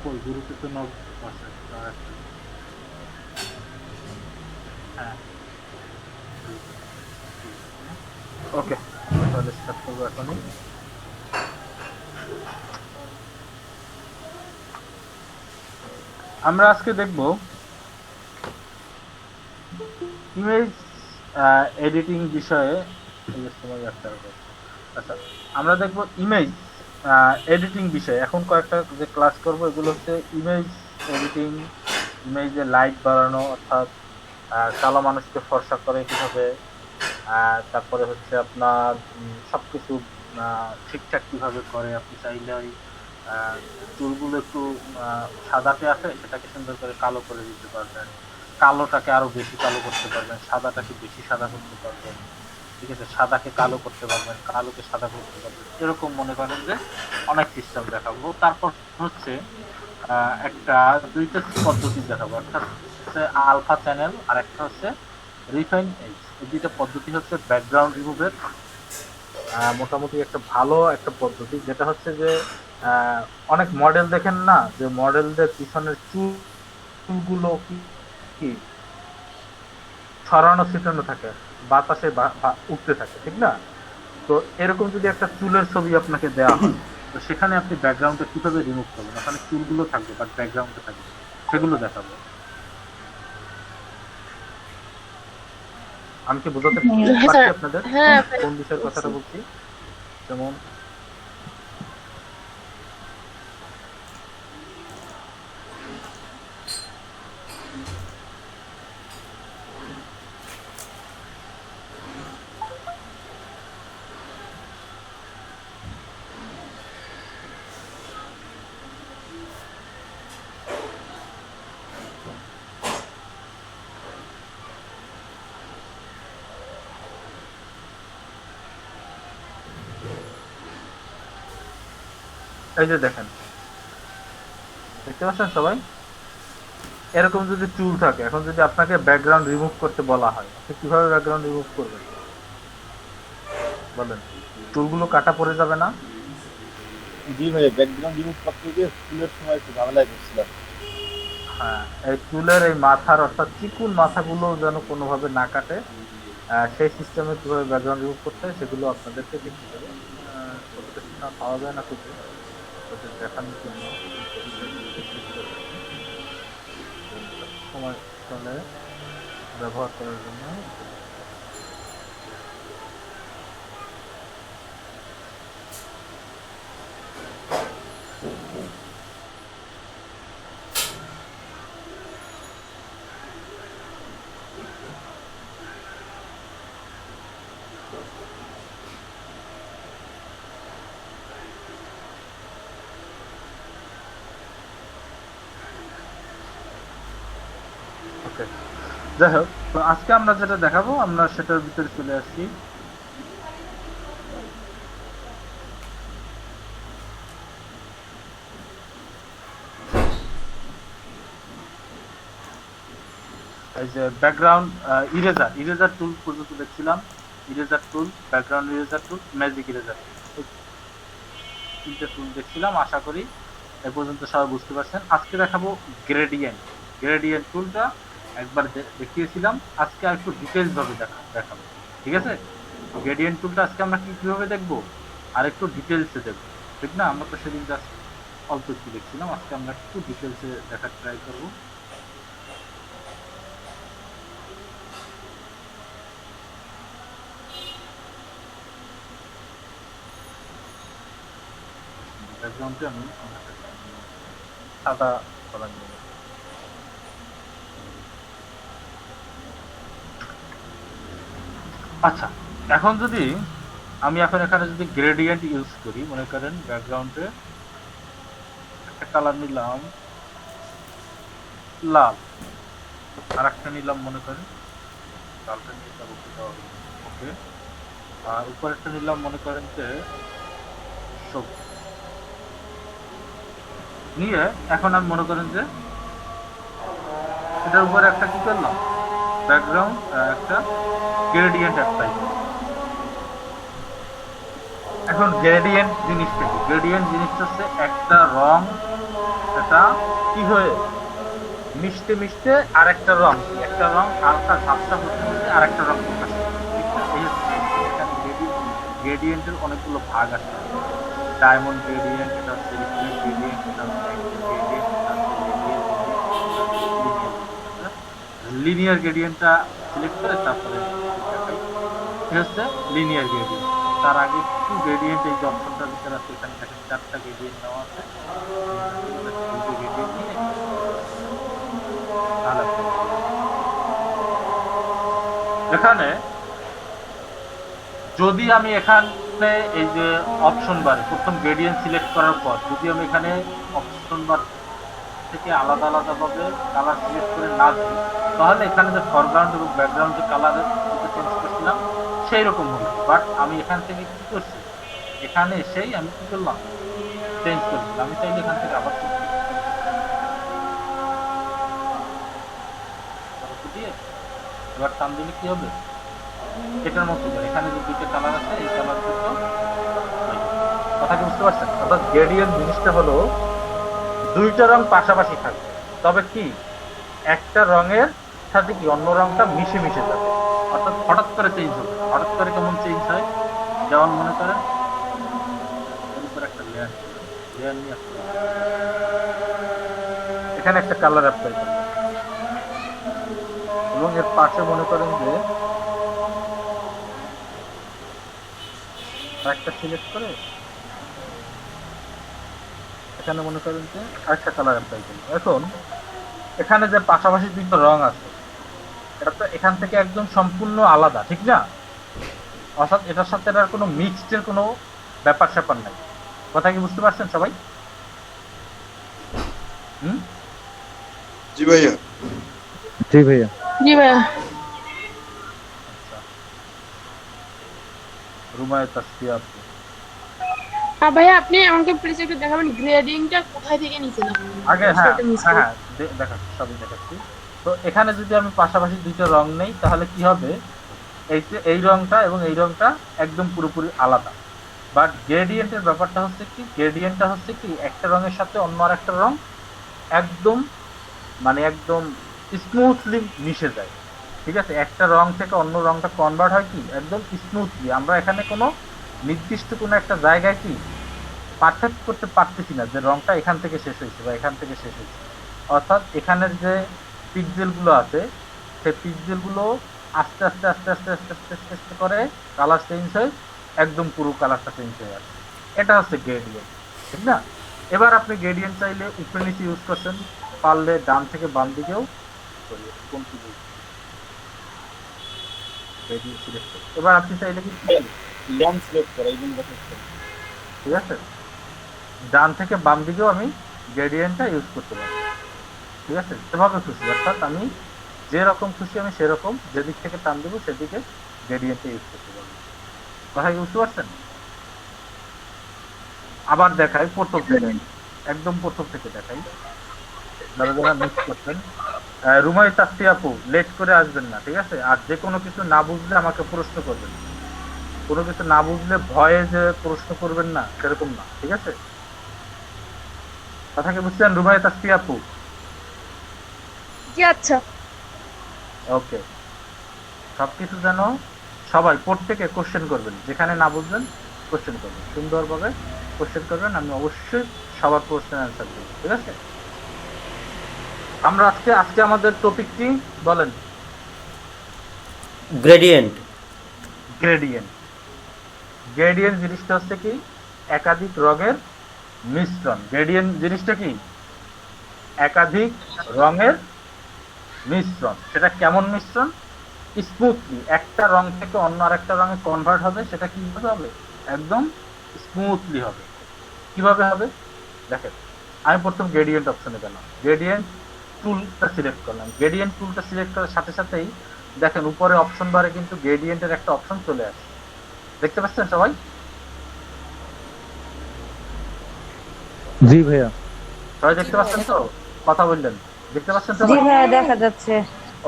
কই গুরুকে তো নক আছে হ্যাঁ ওকে তাহলে স্টার্ট করবো এখনই আমরা আজকে দেখব ইমেজ এডিটিং বিষয়ে আচ্ছা আমরা দেখব ইমেজ এডিটিং বিষয়ে এখন কয়েকটা যে ক্লাস করব এগুলো হচ্ছে ইমেজ এডিটিং ইমেজে লাইট বাড়ানো অর্থাৎ কালো মানুষকে ফর্সা করে কিভাবে তারপরে হচ্ছে আপনার সবকিছু ঠিকঠাক কিভাবে করে আপনি চাইলে ওই চুলগুলো একটু সাদাতে আছে সেটাকে সুন্দর করে কালো করে দিতে পারবেন কালোটাকে আরো বেশি কালো করতে পারবেন সাদাটাকে বেশি সাদা করতে পারবেন ঠিক আছে সাদাকে কালো করতে পারবেন কালোকে সাদা করতে পারবেন এরকম মনে করেন যে অনেক সিস্টেম দেখাবো তারপর হচ্ছে একটা দুইটা পদ্ধতি দেখাবো একটা হচ্ছে আলফা চ্যানেল আর একটা হচ্ছে রিফাইন এজ এই দুইটা পদ্ধতি হচ্ছে ব্যাকগ্রাউন্ড রিমুভের মোটামুটি একটা ভালো একটা পদ্ধতি যেটা হচ্ছে যে অনেক মডেল দেখেন না যে মডেলদের পিছনের চুলগুলো কি ছড়ানো ছিটানো থাকে বাতাসে উঠতে থাকে ঠিক না তো এরকম যদি একটা চুলের ছবি আপনাকে দেওয়া হয় তো সেখানে আপনি ব্যাকগ্রাউন্ডটা কিভাবে রিমুভ করবেন ওখানে চুলগুলো থাকবে বাট ব্যাকগ্রাউন্ডে থাকবে সেগুলো দেখাবো আমি কি বোঝাতে পারছি আপনাদের কোন বিষয়ের কথাটা বলছি যেমন এই যে দেখেন দেখতে পাচ্ছেন সবাই এরকম যদি চুল থাকে এখন যদি আপনাকে ব্যাকগ্রাউন্ড রিমুভ করতে বলা হয় আপনি কিভাবে ব্যাকগ্রাউন্ড রিমুভ করবেন বলেন চুলগুলো কাটা পড়ে যাবে না জি ভাই ব্যাকগ্রাউন্ড রিমুভ করতে গিয়ে চুলের সময় একটু ঝামেলায় পড়ছিলাম হ্যাঁ এই চুলের এই মাথার অর্থাৎ চিকুন মাথাগুলো যেন কোনোভাবে না কাটে সেই সিস্টেমে কিভাবে ব্যাকগ্রাউন্ড রিমুভ করতে হয় সেগুলো আপনাদেরকে দেখতে হবে পাওয়া যায় না খুঁজে দেখানোর জন্য সময় চলে ব্যবহার করার জন্য যাই হোক তো আজকে আমরা যেটা দেখাবো আমরা সেটার ভিতরে চলে আসছি এই যে ব্যাকগ্রাউন্ড ইরেজার টুল পর্যন্ত দেখছিলাম ইরেজার টুল ব্যাকগ্রাউন্ড ইরেজার টুল ম্যাজিক ইরেজার তিনটে টুল দেখছিলাম আশা করি এ পর্যন্ত সবাই বুঝতে পারছেন আজকে দেখাবো গ্রেডিয়েন্ট টুলটা একবার দেখিয়েছিলাম আজকে আর একটু ডিটেলস ভাবে দেখাবো ঠিক আছে গ্রেডিয়েন্ট টুলটা আজকে আমরা কিভাবে দেখবো আর একটু ডিটেলসে দেখবো ঠিক না আমরা তো সেদিন জাস্ট অল্প একটু দেখছিলাম আজকে আমরা একটু ডিটেলসে দেখার ট্রাই করবো ব্যাকগ্রাউন্ডে আমি সাদা করা নিয়ে আচ্ছা এখন যদি আমি এখন এখানে যদি গ্রেডিয়েন্ট ইউজ করি মনে করেন ব্যাকগ্রাউন্ডে একটা কালার নিলাম লাল আর একটা নিলাম মনে করেন লালটা নিয়ে যাবো ওকে আর উপরেরটা নিলাম মনে করেন যে সবুজ নিয়ে এখন আমি মনে করেন যে এটার উপরে একটা কি করলাম ব্যাকগ্রাউন্ড একটা গ্রেডিয়েন্ট অ্যাপ্লাই এখন গ্রেডিয়েন্ট জিনিসটা কি গ্রেডিয়েন্ট জিনিসটা হচ্ছে একটা রং এটা কি হয়ে মিশতে মিশতে আরেকটা রং, একটা রং হালকা ঝাপসা হতে হতে আরেকটা রং প্রকাশ পাবে। ঠিক না? এই হচ্ছে এখানে গ্রেডিয়েন্টের অনেকগুলো ভাগ আছে। ডায়মন্ড গ্রেডিয়েন্ট, এটা হচ্ছে রিফ্লেক্ট গ্রেডিয়েন্ট, এটা হচ্ছে অ্যাঙ্গেল গ্রেডিয়েন্ট, এটা হচ্ছে লিনিয়ার গ্রেডিয়েন্টটা সিলেক্ট করে তারপরে দেখাই। এটা হচ্ছে লিনিয়ার গ্রেডিয়েন্ট। তার আগে একটু গ্রেডিয়েন্ট, এই যে অপশনটার ভিতরে আছে এখানে দেখেন 4টা গ্রেডিয়েন্ট নেওয়া আছে। দুটো গ্রেডিয়েন্ট নিয়ে তাহলে এখানে যদি আমি এখানে এই যে অপশন বারে প্রথম গ্রেডিয়েন্ট সিলেক্ট করার পর যদি আমি এখানে অপশন বার থেকে আলাদা আলাদা ভাবে কালার সিলেক্ট করে না দিই, তাহলে এখানে যে ফরগ্রাউন্ড এবং ব্যাকগ্রাউন্ড যে কালারের চেঞ্জ করছিলাম সেই রকম হলো। বাট আমি এখান থেকে কি করছি, এখানে এসেই আমি কি করলাম, চেঞ্জ করে দিলাম। আমি চাইলে এখান থেকে আবার দিয়ে এবার টান দিলে কি হবে, এটার মতো করে এখানে যে দুইটা কালার আছে এই কালার দুটো, কথা কি বুঝতে পারছেন? অর্থাৎ গ্রেডিয়েন্ট জিনিসটা হলো দুইটা রং পাশাপাশি থাকবে, তবে কি একটা রঙের সাথে কি অন্য রংটা মিশে মিশে যাবে, অর্থাৎ হঠাৎ করে চেঞ্জ হবে। হঠাৎ করে কেমন চেঞ্জ হয়, যেমন মনে করেন এর উপর একটা লেয়ার নিয়ে আসতে এখানে একটা কালার অ্যাপ্লাই করবেন এবং এর পাশে মনে করেন যে একটা সিলেক্ট করে এখানে মনে করেন যে আরেকটা কালার অ্যাপ্লাই করবো। এখন এখানে যে পাশাপাশি দুটো রং আছে এটা তো এখান থেকে একদম সম্পূর্ণ আলাদা, ঠিক না? অর্থাৎ এটার সাথে এটার কোনো মিক্সডের কোনো ব্যাপার স্যাপার নাই। কথা কি বুঝতে পারছেন সবাই? জি ভাইয়া। জি ভাইয়া। জি ভাইয়া। রুমায়ে তাসফিয়া আপু, ভাইয়া আপনি আমাকে প্লিজ একটু দেখাবেন গ্রেডিংটা কোথায় থেকে নিচে নামাবেন আগে হ্যাঁ হ্যাঁ দেখাচ্ছি, সবই দেখাচ্ছি। তো এখানে যদি আমি পাশাপাশি দুইটা রং নেই তাহলে কি হবে, এই রংটা এবং এই রংটা একদম পুরোপুরি আলাদা। বাট গ্রেডিয়েন্টের ব্যাপারটা হচ্ছে কি, গ্রেডিয়েন্টটা হচ্ছে কি একটা রঙের সাথে অন্য আর একটা রং একদম মানে একদম স্মুথলি মিশে যায়। ঠিক আছে, একটা রং থেকে অন্য রংটা কনভার্ট হয় কি একদম স্মুথলি। আমরা এখানে কোনো নির্দিষ্ট কোনো একটা জায়গায় কি পারফেক্ট করতে পারতেছি না যে রংটা এখান থেকে শেষ হয়েছে বা এখান থেকে শেষ হয়েছে। অর্থাৎ এখানের যে পিক্সেলগুলো আছে সেই পিক্সেলগুলো আস্তে আস্তে আস্তে আস্তে আস্তে আস্তে আস্তে আস্তে করে কালার চেঞ্জ হয়, একদম পুরো কালারটা চেঞ্জ হয়ে আসে। এটা হচ্ছে গ্রেডিয়েন্ট, ঠিক না? এবার আপনি গ্রেডিয়েন্ট চাইলে উপরে নিচে ইউজ করছেন, পারলে ডান থেকে বাম দিকেও এবার আপনি চাইলে কি লং সিলেক্ট করা এই জন্য ঠিক আছে, ডান থেকে বাম দিকেও আমি গ্রেডিয়েন্টটা ইউজ করতে পারি। ঠিক আছে, সেভাবে খুশি, অর্থাৎ আমি যেরকম খুশি আমি সেরকম যেদিক থেকে টান দেবো সেদিকে গ্রেডিয়েন্টটা ইউজ করতে পারবো। কথা কি বুঝতে পারছেন? আবার দেখাই প্রথম থেকে, একদম প্রথম থেকে দেখাই। যারা যারা মিক্স করছেন, রুমাই তাসফিয়া আপু লেট করে আসবেন না, ঠিক আছে? আর যে কোনো কিছু না বুঝলে আমাকে প্রশ্ন করবেন, কোনো কিছু না বুঝলে ভয়ে যে প্রশ্ন করবেন না সেরকম না, ঠিক আছে? কথা কি বুঝছেন রুমাই তাসফিয়া আপু? জি আচ্ছা। ওকে, সবকিছু যেন সবাই প্রত্যেকে কোশ্চেন করবেন, যেখানে না বুঝবেন কোশ্চেন করবেন, সুন্দরভাবে কোশ্চেন করবেন। আমি অবশ্যই সবার কোশ্চেন অ্যান্সার দেব, ঠিক আছে? আমরা আজকে আমাদের টপিক কি বলেন? গ্রেডিয়েন্ট। গ্রেডিয়েন্ট। গ্রেডিয়েন্ট জিনিসটা হচ্ছে কি একাধিক রঙের মিশ্রণ। গ্রেডিয়েন্ট জিনিসটা কি একাধিক রঙের মিশ্রণ। সেটা কেমন মিশ্রণ? স্মুথলি একটা রং থেকে অন্য আরেকটা রঙে কনভার্ট হবে, সেটা কিভাবে হবে? একদম স্মুথলি হবে। কিভাবে হবে দেখেন, আমি প্রথম গ্রেডিয়েন্ট অপশনে গেলাম, গ্রেডিয়েন্ট টুলটা সিলেক্ট করলাম। গ্রেডিয়েন্ট টুলটা সিলেক্ট করার সাথে সাথেই দেখেন উপরে অপশন বারে কিন্তু গ্রেডিয়েন্টের একটা অপশন চলে আসে, দেখতে পাচ্ছেন সবাই? জি ভাইয়া। সবাই দেখতে পাচ্ছেন তো? কথা বললেন, দেখতে পাচ্ছেন জি সবাই? ভাইয়া দেখা যাচ্ছে।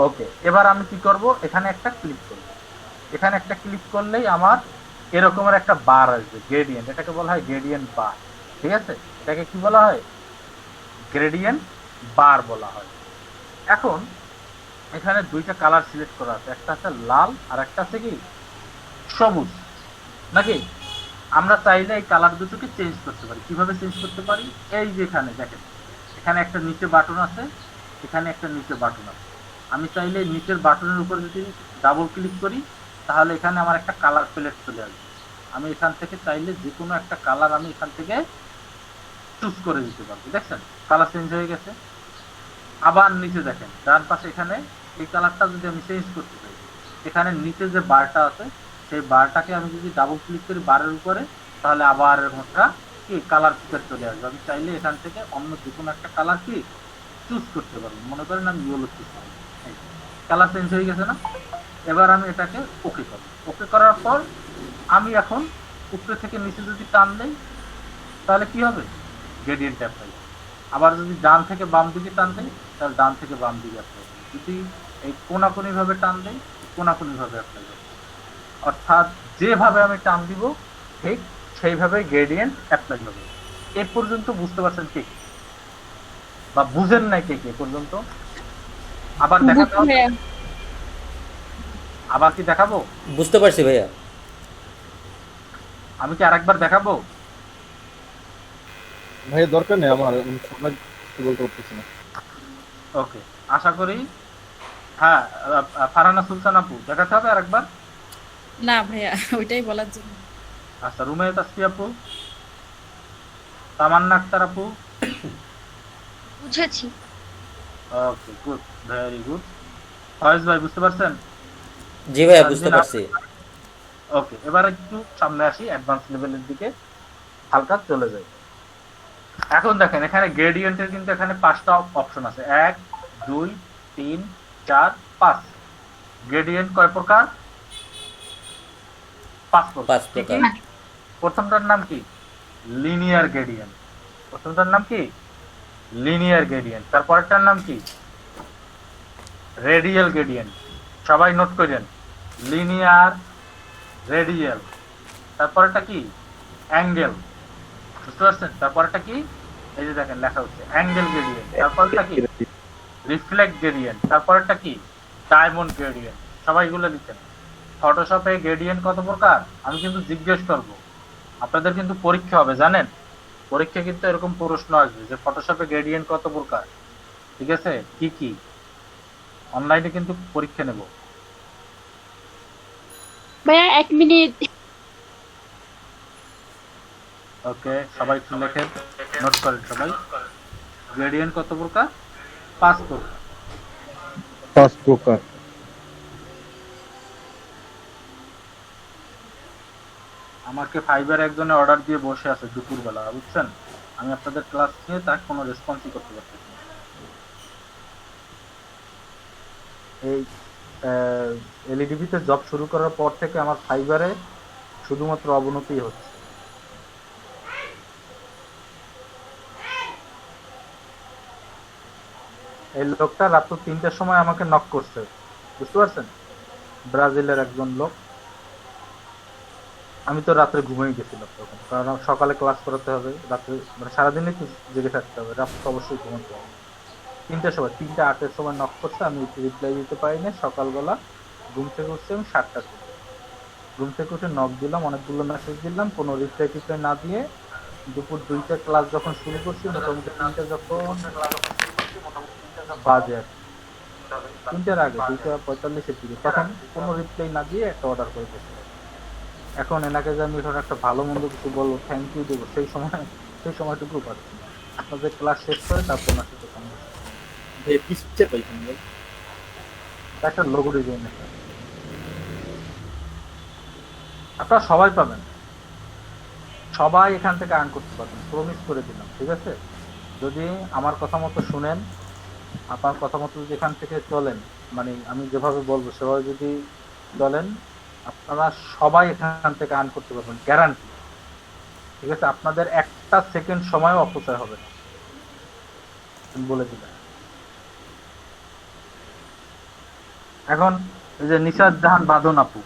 ওকে, এবার আমি কি করব, এখানে একটা ক্লিক করব। এখানে একটা ক্লিক করলেই আমার এরকমের একটা বার আসবে গ্রেডিয়েন্ট, এটাকে বলা হয় গ্রেডিয়েন্ট বার। ঠিক আছে, এটাকে কি বলা হয়? গ্রেডিয়েন্ট বার বলা হয়। এখন এখানে দুইটা কালার সিলেক্ট করা আছে, একটা আছে লাল আর একটা আছে কি সবুজ, নাকি? আমরা চাইলে এই কালার দুটোকে চেঞ্জ করতে পারি। কিভাবে চেঞ্জ করতে পারি? এই যে এখানে দেখেন, এখানে একটা নিচে বাটন আছে, এখানে একটা নিচে বাটন আছে। আমি চাইলে নিচের বাটনের উপর যদি ডাবল ক্লিক করি তাহলে এখানে আমার একটা কালার প্যালেট চলে আসবে। আমি এখান থেকে চাইলে যে কোনো একটা কালার আমি এখান থেকে চুজ করে দিতে পারবো। দেখছেন কালার চেঞ্জ হয়ে গেছে। আবার নিচে দেখেন ডান পাশে এখানে এই কালারটা যদি আমি চেঞ্জ করতে চাই, এখানে নিচে যে বারটা আছে সেই বারটাকে আমি যদি ডাবল ক্লিক করি বারের উপরে, তাহলে আবার একটা কি কালার ফিচার চলে আসবে। আমি চাইলে এখান থেকে অন্য যে কোনো একটা কালার কি চুজ করতে পারবো। মনে করেন আমি ইয়েলো চুজ করবো, কালার চেঞ্জ হয়ে গেছে না? এবার আমি এটাকে ওকে করব। ওকে করার পর আমি এখন উপরে থেকে নিচে যদি টান দেই তাহলে কি হবে? Gradient apply. আবার যদি ডান থেকে বাম দিকে টান দেই তাহলে ডান থেকে বাম দিকে অ্যাপ্লাই হবে। যদি এই কোনাকুনি ভাবে টান দেই কোনাকুনি ভাবে অ্যাপ্লাই হবে। অর্থাৎ যেভাবে আমি টান দিব ঠিক সেইভাবে গ্রেডিয়েন্ট অ্যাপ্লাই হবে। এ পর্যন্ত বুঝতে পারছেন ঠিক, বা বুঝেন নাই কে কে পর্যন্ত? আবার দেখাতে হবে? ভাইয়া আবার কি দেখাবো? বুঝতে পারছি ভাইয়া। আমি কি আরেকবার দেখাবো? ভাই দরকার নেই আমার, আমি সবাই কিছু বলতে পারতেছি না। ওকে, আশা করি। হ্যাঁ, ফারহানা সুলতান আপু দেখাতে হবে আরেকবার? না ভাইয়া, ওইটাই বলার জন্য। আচ্ছা, রুমাইয়া তাসফি আপু, তামান্না আক্তার আপু। বুঝেছি। ওকে, গুড, ভেরি গুড। ফয়েজ ভাই বুঝতে পারছেন? জি ভাইয়া বুঝতে পারছি। ওকে, এবার একটু সামনে আসি, অ্যাডভান্স লেভেলের দিকে হালকা চলে যাই। এখন দেখেন এখানে গ্রেডিয়েন্টের কিন্তু এখানে 5টা অপশন আছে, 1 2 3 4 5। গ্রেডিয়েন্ট কয় প্রকার? 5 প্রকার। 5 কি কি? প্রকার। প্রথমটার নাম কি? Linear gradient. প্রথমটার নাম কি? Linear gradient. তারপরেরটার নাম কি? Radial gradient. সবাই নোট করেন, লিনিয়ার, রেডিয়াল। তারপরেরটা কি? অ্যাঙ্গেল। বুঝতে পারছেন? তারপরেরটা কি? এই যে দেখেন লেখা হচ্ছে অ্যাঙ্গেল গ্রেডিয়েন্ট। তারপরেরটা কি? Reflect gradient. তারপরেরটা কি? Diamond gradient. সবাই এগুলো লিখেন। ফটোশপে গ্রেডিয়েন্ট কত প্রকার আমি কিন্তু জিজ্ঞেস করবো। আপনাদের কিন্তু পরীক্ষা হবে, জানেন? পরীক্ষা কিন্তু এরকম প্রশ্ন আসবে যে ফটোশপে গ্রেডিয়েন্ট কত প্রকার, ঠিক আছে, কি কি। অনলাইনে কিন্তু পরীক্ষা নেব। ভাইয়া 1 মিনিট। ওকে, সবাই একটু লেখেন, নোট করেন সবাই। গ্রেডিয়েন্ট কত প্রকার? 5 প্রকার। 5 প্রকার। আমাকে ফাইবার একজনে অর্ডার দিয়ে বসে আছে দুপুরবেলা, বুঝছেন? আমি আপনাদের ক্লাস নিয়ে তার কোনো রেসপন্সই করতে পারতেছি না। এই এলইডিবিতে জব শুরু করার পর থেকে আমার ফাইবারে শুধুমাত্র অবনতি হচ্ছে। এই লোকটা রাত 3টার সময় আমাকে নক করছে, বুঝতে পারছেন? ব্রাজিলের একজন লোক। আমি তো রাত্রে ঘুমিয়ে গেছিলাম তখন, কারণ সকালে ক্লাস করাতে হবে, রাত্রে মানে সারাদিনই তো জেগে থাকতে হবে, রাত তো অবশ্যই ঘুমাতে হবে। 3টার সময়, 3টা 8-এর সময় নক করছে, আমি রিপ্লাই দিতে পারিনি। সকালবেলা ঘুম থেকে উঠছি আমি 7টার সময়। ঘুম থেকে উঠে নক দিলাম, অনেকগুলো মেসেজ দিলাম, কোনো রিপ্লাই টিপ্লাই না দিয়ে দুপুর 2টা ক্লাস যখন শুরু করছি, মোটামুটি 3টা যখন বাজে আর কি, 3টার আগে 2:45-এর দিকে, তখন কোনো রিপ্লাই না দিয়ে একটা অর্ডার করে দিয়েছি। এখন এনাকে যে আমি এখন একটা ভালো মন্দ কিছু বলবো, থ্যাংক ইউ দেবো, সেই সময়টুকু পাচ্ছি না। আপনাদের ক্লাস শেষ করে তারপর ওনার সাথে কথা বলছি। ভাই পিকচার পাইছেন ভাই? একটা লোগো ডিজাইন আছে, আপনারা সবাই পাবেন, সবাই এখান থেকে আর্ন করতে পারবেন, প্রমিস করে দিলাম, ঠিক আছে? যদি আমার কথা মতো শুনেন, আপনার কথা মতো যদি এখান থেকে চলেন, মানে আমি যেভাবে বলবো সেভাবে যদি চলেন, আপনারা সবাই এখান থেকে আর্ন করতে পারবেন, গ্যারান্টি, ঠিক আছে? আপনাদের একটা সেকেন্ড সময়ও অপচয় হবে না, আমি বলে দিলাম। এখন এই যে নিশাত জাহান বাদন আপু,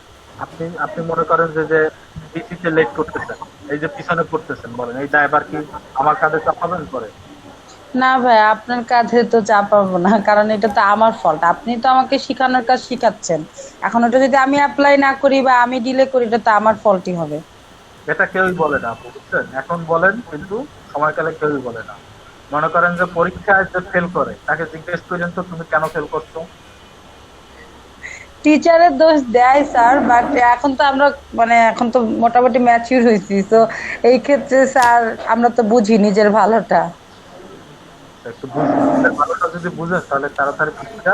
আপনি মনে করেন যে পিসিতে লেট করতেছেন, এই যে পিছনে পড়তেছেন, বলেন এই ড্রাইভার কি আমার কাঁধে চাপাবেন পরে? না ভাই, আপনার কাঁধে তো চাপাবো না, কারণ এটা তো আমার ফল্ট। আপনি তো আমাকে শেখানোর কাজ শিখাচ্ছেন, এখন ওটা যদি আমি অ্যাপ্লাই না করি বা আমি ডিলে করি, এটা তো আমার ফল্টই হবে। এটা কেউই বলে না আপু, বুঝছেন? এখন বলেন কিন্তু সময়কালে কেউই বলে না। মনে করেন যে পরীক্ষায় যে ফেল করে তাকে জিজ্ঞেস করেন তো তুমি কেন ফেল করছো। টিচারের দোষ দেয় স্যার, বাট এখন তো আমরা মানে এখন তো মোটামুটি ম্যাচিউর হয়েছি, তো এই ক্ষেত্রে স্যার আমরা তো বুঝি নিজের ভালোটা। একটু বুঝুন, নিজের ভালোটা যদি বুঝেন তাহলে তাড়াতাড়ি পরীক্ষা।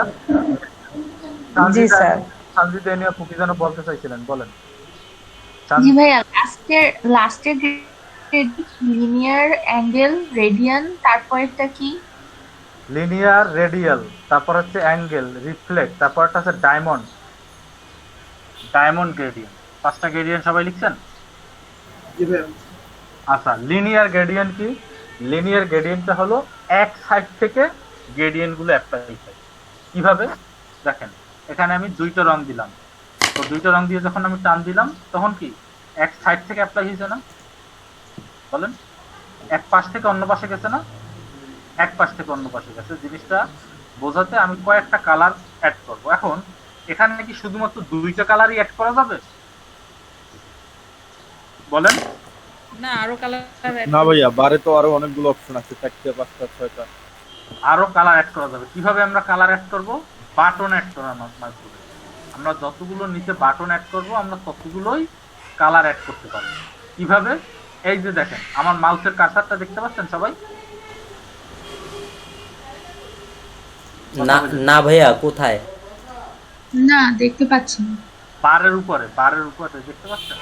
জি সানজিদা স্যার। সানজিদা নিয়ে আপু কি যেন বলতে চাইছিলেন, বলেন। জি ভাইয়া, লাস্টের লিনিয়ার, অ্যাঙ্গেল, রেডিয়ান, তারপরেরটা কি? লিনিয়ার, রেডিয়াল, তারপর হচ্ছে অ্যাঙ্গেল, রিফ্লেক্ট, তারপর একটা আছে ডায়মন্ড, ডায়মন্ড গ্রেডিয়েন্ট। 5টা গ্রেডিয়েন্ট সবাই লিখছেন? আচ্ছা, লিনিয়ার গ্রেডিয়েন্ট কি? লিনিয়ার গ্রেডিয়েন্টটা হলো এক সাইড থেকে গ্রেডিয়েন্ট গুলো অ্যাপ্লাই হয়। কিভাবে দেখেন, এখানে আমি 2টা রং দিলাম, তো 2টা রং দিয়ে যখন আমি টান দিলাম তখন কি এক সাইড থেকে অ্যাপ্লাই হয়েছে না? বলেন, এক পাশ থেকে অন্য পাশে গেছে না? এক পাশ থেকে অন্য পাশে গেছে। জিনিসটা বোঝাতে আমি কয়েকটা কালার অ্যাড করব। এখন এখানে কি শুধুমাত্র 2টা কালারই অ্যাড করা যাবে? বলেন। না, আরো কালার না ভাইয়া, বারে তো আরো অনেকগুলো অপশন আছে, 4টে 5টা 6টা। আরো কালার অ্যাড করা যাবে। কিভাবে আমরা কালার অ্যাড করব? বাটন অ্যাড করার মাধ্যমে। আমরা যতগুলো নিচে বাটন অ্যাড করব আমরা ততগুলোই কালার অ্যাড করতে পারবো। কিভাবে? এই যে দেখেন, আমার মাউসের কার্সারটা দেখতে পাচ্ছেন সবাই? না না ভাইয়া, কোথায়? না, দেখতে পাচ্ছি না। বারের উপরে, বারের উপরে দেখতে পাচ্ছেন?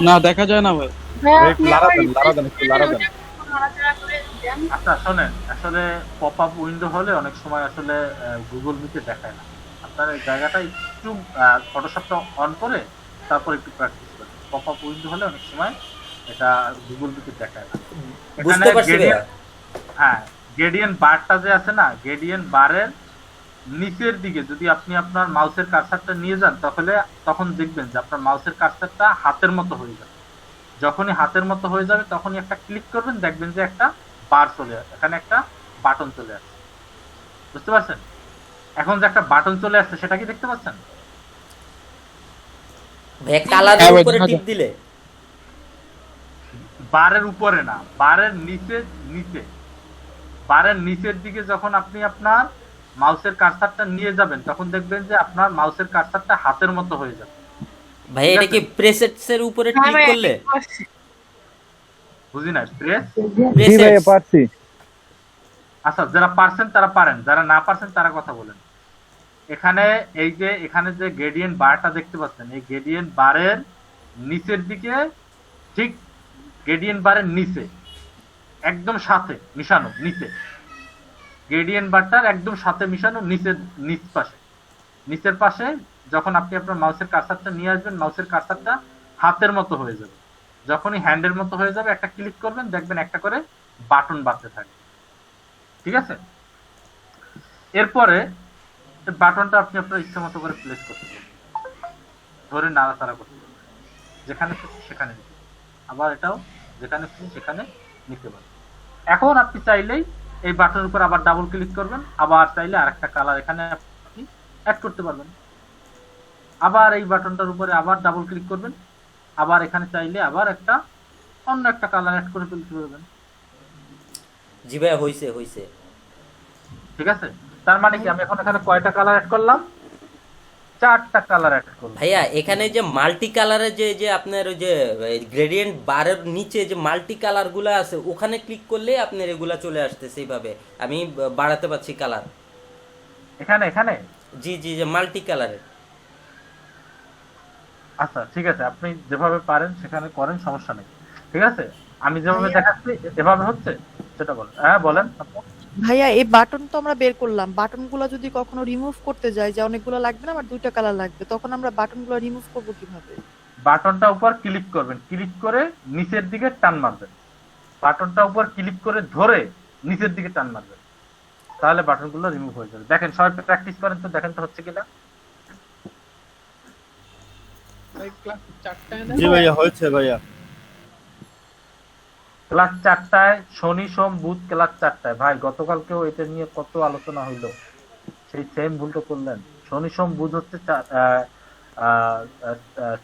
না, দেখা যায় না ভাই। ভাইয়া একটু আপনি লাড়া আবার দেন, লাড়া দেন, একটু লাড়া দেন। নাড়াচাড়া করে দেন। আচ্ছা শোনেন, আসলে পপ আপ উইন্ডো হলে অনেক সময় আসলে গুগল মিটে দেখায় না। আপনার এই জায়গাটা একটু ফটোশপটা অন করে তারপর একটু প্র্যাকটিস করেন। পপ আপ উইন্ডো হলে অনেক সময় এটা গুগল মিটে দেখায় না। বুঝতে পারছি ভাইয়া। হ্যাঁ, গ্রেডিয়েন্ট বারটা যে আছে না, গ্রেডিয়েন্ট বারের নিচের দিকে যদি আপনি আপনার মাউসের কার্সারটা নিয়ে যান তাহলে তখন দেখবেন যে আপনার মাউসের কার্সারটা হাতের মতো হয়ে যাবে। যখনই হাতের মতো হয়ে যাবে তখনই একটা ক্লিক করবেন, দেখবেন যে একটা বার চলে আসে, এখানে একটা বাটন চলে আসে। বুঝতে পারছেন? এখন যে একটা বাটন চলে আসছে সেটা কি দেখতে পাচ্ছেন? ভাইয়া কালারের হ্যাঁ ভাই, উপরে দেখা টিপ যায়। দিলে? বারের উপরে না, বারের নিচে, নিচে বারের নিচের দিকে যখন আপনি আপনার মাউসের কার্সারটা নিয়ে যাবেন তখন দেখবেন যে আপনার মাউসের কার্সারটা হাতের মতো হয়ে যাবে। ভাইয়া এটা কি প্রেসেটস এর উপরে হ্যাঁ ক্লিক ভাইয়া, করলে? ঠিক আছে। বুঝি না, প্রেস। জি ভাইয়া প্রেসেটস। পারছি। আচ্ছা, যারা পারছেন তারা পারেন, যারা না পারছেন তারা কথা বলেন। এখানে এই যে এখানে যে গ্রেডিয়েন্ট বারটা দেখতে পাচ্ছেন, এই গ্রেডিয়েন্ট বারের নিচের দিকে, ঠিক গ্রেডিয়েন্ট বারের নিচে একদম সাথে মিশানো, নিচে গ্রেডিয়েন্ট বারটার একদম সাথে মিশানো নিচের নিচ পাশে, নিচের পাশে যখন আপনি আপনার মাউসের কার্সারটা নিয়ে আসবেন মাউসের কার্সারটা হাতের মতো হয়ে যাবে। যখনই হ্যান্ডের মতো হয়ে যাবে একটা ক্লিক করবেন, দেখবেন একটা করে বাটন বাড়তে থাকে। ঠিক আছে? এরপরে বাটনটা আপনি আপনার ইচ্ছে মতো করে প্লেস করতে পারবেন, ধরে নাড়াচাড়া করতে পারবেন, যেখানে খুশি সেখানে নিতে পারবেন। আবার এটাও যেখানে খুশি সেখানে নিতে পারবেন। এখন আপনি চাইলেই এই বাটনের উপর আবার ডাবল ক্লিক করবেন, আবার চাইলে আরেকটা কালার এখানে আপনি অ্যাড করতে পারবেন। আবার এই বাটনটার উপরে আবার ডাবল ক্লিক করবেন, আবার এখানে চাইলে আবার একটা অন্য একটা কালার অ্যাড করে ফেলতে পারবেন। জি ভাইয়া, হইছে হইছে। ঠিক আছে? তার মানে কি আমি এখন এখানে কয়টা কালার অ্যাড করলাম? 4টা কালার অ্যাড করলাম। ভাইয়া এখানে যে মাল্টি কালারের যে যে আপনার ওই যে গ্রেডিয়েন্ট বারের নিচে যে মাল্টি কালার গুলা আছে ওখানে ক্লিক করলে আপনার এগুলা চলে আসতেছে এইভাবে। আমি বাড়াতে পারছি কালার। এখানে এখানে জি জি, যে মাল্টি কালারের। আচ্ছা ঠিক আছে, আপনি যেভাবে পারেন সেখানে করেন, সমস্যা নেই। ঠিক আছে? আমি যেভাবে দেখাচ্ছি এভাবে হচ্ছে, সেটা বলেন। হ্যাঁ বলেন আপু। ভাইয়া এই বাটন তো আমরা বের করলাম, বাটনগুলো যদি কখনো রিমুভ করতে যাই, যে অনেকগুলো লাগবে না, আমার 2টা কালার লাগবে, তখন আমরা বাটনগুলো রিমুভ করব কিভাবে? বাটনটা উপর ক্লিক করবেন, ক্লিক করে নিচের দিকে টান মারবেন। বাটনটা উপর ক্লিক করে ধরে নিচের দিকে টান মারবেন, তাহলে বাটনগুলো রিমুভ হয়ে যাবে। দেখেন সবাই প্র্যাকটিস করেন তো, দেখেন তো হচ্ছে কিনা। ভাই ক্লাস 4টা জি ভাইয়া, হয়েছে ভাইয়া। ক্লাস 4টায়, শনি সোম বুধ ক্লাস 4টায়। ভাই গতকালকেও এটা নিয়ে কত আলোচনা হইলো, সেই সেম ভুলটা করলেন। শনি সোম বুধ হচ্ছে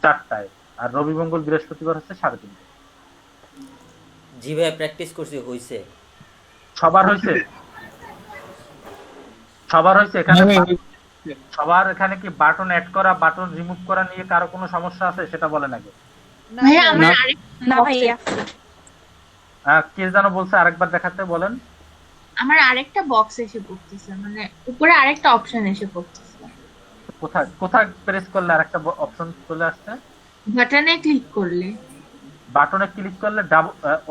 4টায়, আর রবি মঙ্গল বৃহস্পতিবার হচ্ছে 3:30। জি ভাইয়া প্র্যাকটিস করছি, হইছে। সবার হয়েছে? সবার হয়েছে এখানে? সবার এখানে কি বাটন অ্যাড করা, বাটন রিমুভ করা নিয়ে কারো কোনো সমস্যা আছে সেটা বলেন আগে। ভাইয়া আমার আরেক না ভাইয়া, কে যেন বলছে আরেকবার দেখাতে বলেন। আমার আরেকটা বক্স এসে পড়তেছে, মানে উপরে আরেকটা অপশন এসে পড়তেছে। কোথায় কোথায় প্রেস করলে আরেকটা অপশন চলে আসছে? বাটনে ক্লিক করলে। বাটনে ক্লিক করলে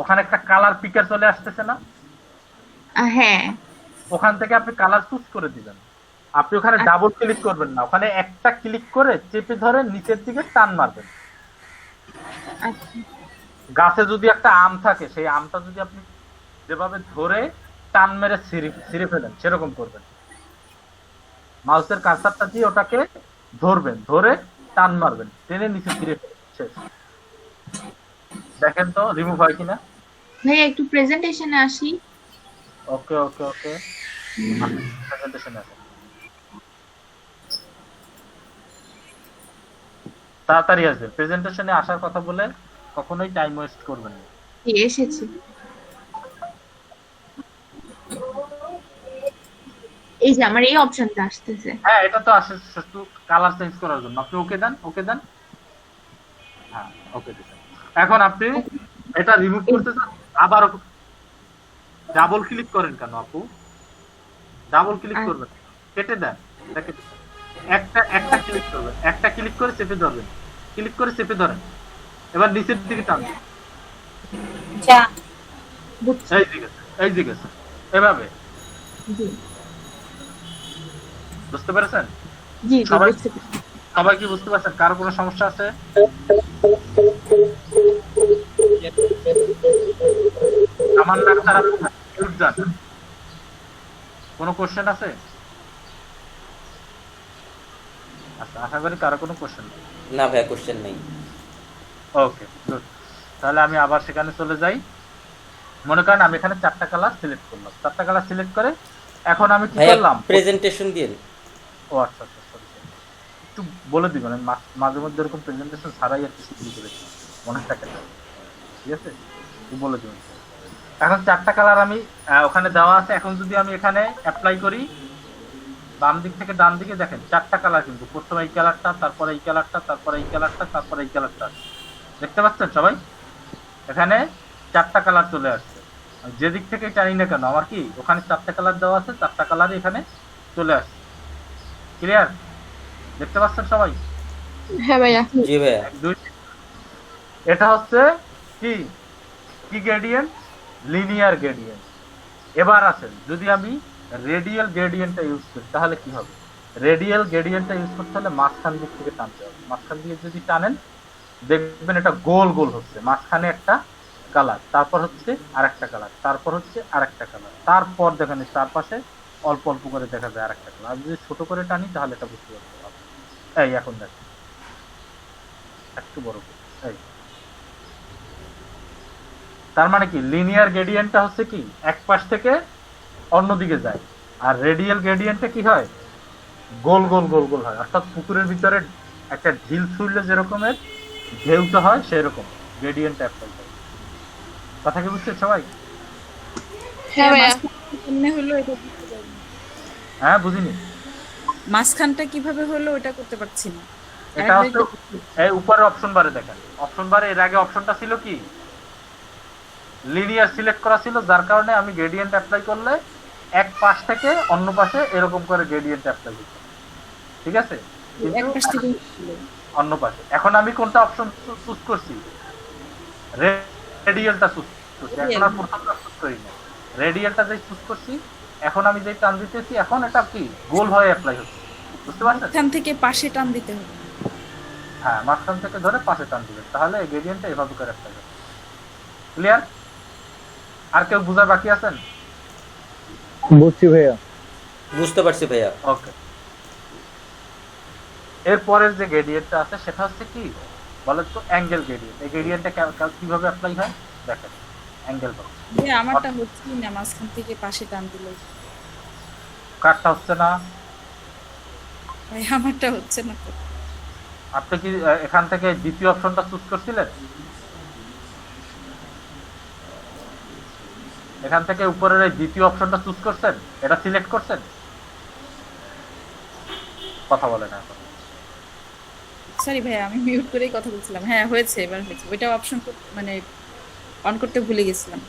ওখানে একটা কালার পিকার চলে আসতেছে না? হ্যাঁ, ওখান থেকে আপনি কালার চুজ করে দিবেন। আপনি ওখানে ডাবল ক্লিক করবেন না, ওখানে একটা ক্লিক করে চেপে ধরে নিচের দিকে টান মারবেন। আচ্ছা গাছে যদি একটা আম থাকে, সেই আমটা যদি আপনি যেভাবে ধরে টান মেরে ছিঁড়ে ফেলেন সেরকম করবেন। মাউসের কার্সারটা দিয়ে ওটাকে ধরবেন, ধরে টান মারবেন, টেনে নিচে ছিঁড়ে ফেলেন, শেষ। দেখেন তো রিমুভ হয় কিনা। ভাইয়া একটু প্রেজেন্টেশনে আসি। ওকে ওকে ওকে, প্রেজেন্টেশনে আসেন। তাড়াতাড়ি আসবেন, প্রেজেন্টেশনে আসার কথা বলে কখনোই টাইম ওয়েস্ট করবেন না। এসেছি। এই যে আমার এই অপশনটা আসতেছে। হ্যাঁ এটা তো আসে শুধু কালার চেঞ্জ করার জন্য। আপনি ওকে দেন, ওকে দেন। হ্যাঁ ওকে দিন। এখন আপনি এটা রিমুভ করতে চান, আবার ডাবল ক্লিক করেন কেন আপু? ডাবল ক্লিক করবেন, কেটে দেন, কেটে দেন। একটা ক্লিক করবেন, একটা ক্লিক করে চেপে ধরবেন, ক্লিক করে চেপে ধরেন, এবার নিচের দিকে টানবেন। এই দিকে, এই দিকে, এভাবে। বুঝতে পেরেছেন? জি সবাই সবাই কি বুঝতে পারছেন? কারো কোনো সমস্যা আছে? আমার নাম খারাপ যান, কোনো কোশ্চেন আছে? আচ্ছা আশা করি কারো কোনো কোশ্চেন নেই। না ভাইয়া কোশ্চেন নেই। ওকে গুড, তাহলে আমি আবার সেখানে চলে যাই। মনে করেন আমি এখানে 4টা কালার সিলেক্ট করলাম, 4টা কালার সিলেক্ট করে এখন আমি কি করলাম? প্রেজেন্টেশন দিন। ও আচ্ছা আচ্ছা, সরি একটু বলে দিবেন, আমি মাঝে মধ্যে এরকম প্রেজেন্টেশন ছাড়াই আর কিছু শুরু করেছি, মনে থাকে না, ঠিক আছে? একটু বলে দিবেন। এখন 4টা কালার আমি ওখানে দেওয়া আছে। এখন যদি আমি এখানে অ্যাপ্লাই করি, বাম দিক থেকে ডান দিকে দেখেন 4টা কালার, কিন্তু প্রথমে এই কালারটা, তারপরে এই কালারটা, তারপরে এই কালারটা, তারপরে এই কালারটা, দেখতে পাচ্ছেন সবাই? এখানে 4টা কালার চলে আসছে। যেদিক থেকে টানি না কেন আমার কি ওখানে 4টা কালার দেওয়া আছে, 4টা কালারই এখানে চলে আসছে। ক্লিয়ার? দেখতে পাচ্ছেন সবাই? হ্যাঁ ভাইয়া। জি ভাইয়া। এটা হচ্ছে কি কি গ্রেডিয়েন্ট? Linear gradient. এবার আসেন যদি আমি রেডিয়াল গ্রেডিয়েন্টটা ইউজ করি তাহলে কি হবে? রেডিয়াল গ্রেডিয়েন্টটা ইউজ করতে হলে মাঝখান দিক থেকে টানতে হবে। মাঝখান দিয়ে যদি টানেন দেখবেন এটা গোল গোল হচ্ছে, মাঝখানে একটা কালার, তারপর হচ্ছে আরেকটা কালার, তারপর হচ্ছে আরেকটা কালার, তারপর দেখেন চারপাশে অল্প অল্প করে দেখা যায় আরেকটা কালার। আর যদি ছোট করে টানি তাহলে এটা বুঝতে পারতে হবে। এই এখন দেখেন একটু বড় করে, এই তার মানে কি লিনিয়ার গ্রেডিয়েন্টটা হচ্ছে কি এক পাশ থেকে অন্যদিকে যায়, আর রেডিয়াল গ্রেডিয়েন্টটা কি হয়? গোল গোল গোল গোল হয়। অর্থাৎ পুকুরের ভিতরে একটা ঢিল ছুড়লে যেরকমের ঢেউটা হয় সেরকম গ্রেডিয়েন্ট অ্যাপ্লাই হয়। কথা কি বুঝছেন সবাই? হ্যাঁ ভাইয়া। কেমনে হলো এটা বুঝতে পারিনি। হ্যাঁ বুঝিনি। মাঝখানটা কিভাবে হলো ওটা করতে পারছি না। এটা হচ্ছে এই উপরে অপশন বারে দেখেন, অপশন বারে এর আগে অপশনটা ছিল কি লিনিয়ার সিলেক্ট করা ছিল, যার কারণে আমি গ্রেডিয়েন্ট অ্যাপ্লাই করলে এক পাশ থেকে অন্য পাশে এরকম করে গ্রেডিয়েন্ট অ্যাপ্লাই করতে, ঠিক আছে? এক পাশ থেকে অন্য পাশে এখন আমি কোনটা অপশন চুজ করছি? রেডিয়ালটা চুজ করছি। এখন আর প্রথমটা চুজ করি না, রেডিয়ালটা যে চুজ করছি। এখন আমি যে টান দিতেছি এখন এটা কি গোল হয়ে অ্যাপ্লাই হচ্ছে, বুঝতে পারছেন? এখান থেকে পাশে টান দিতে হবে। হ্যাঁ মাঝখান থেকে ধরে পাশে টান দিবেন, তাহলে গ্রেডিয়েন্টটা এভাবে করে অ্যাপ্লাই হবে। ক্লিয়ার? আর কেউ বুঝার বাকি আছেন? বুঝছি ভাইয়া। বুঝতে পারছি ভাইয়া। ওকে, এরপরের যে গ্রেডিয়েন্টটা আছে সেটা হচ্ছে কি বলেন তো? Angle gradient. এই গ্রেডিয়েন্টটা কিভাবে অ্যাপ্লাই হয় দেখেন। অ্যাঙ্গেল পাবে। ভাই আমারটা হচ্ছেই না, মাঝখান থেকে পাশে টান দিল। কাটটা হচ্ছে না। ভাই আমারটা হচ্ছে না তো। আপনি কি এখান থেকে দ্বিতীয় অপশনটা চুজ করছিলেন? এখান থেকে উপরের এই দ্বিতীয় অপশনটা চুজ করছেন, এটা সিলেক্ট করছেন? কথা বলে না এখন। সরি ভাই, আমি মিউট করেই কথা বলছিলাম। হ্যাঁ হয়েছে, এবার হয়েছে। ওইটা অপশন মানে অন করতে ভুলে গেছিলাম।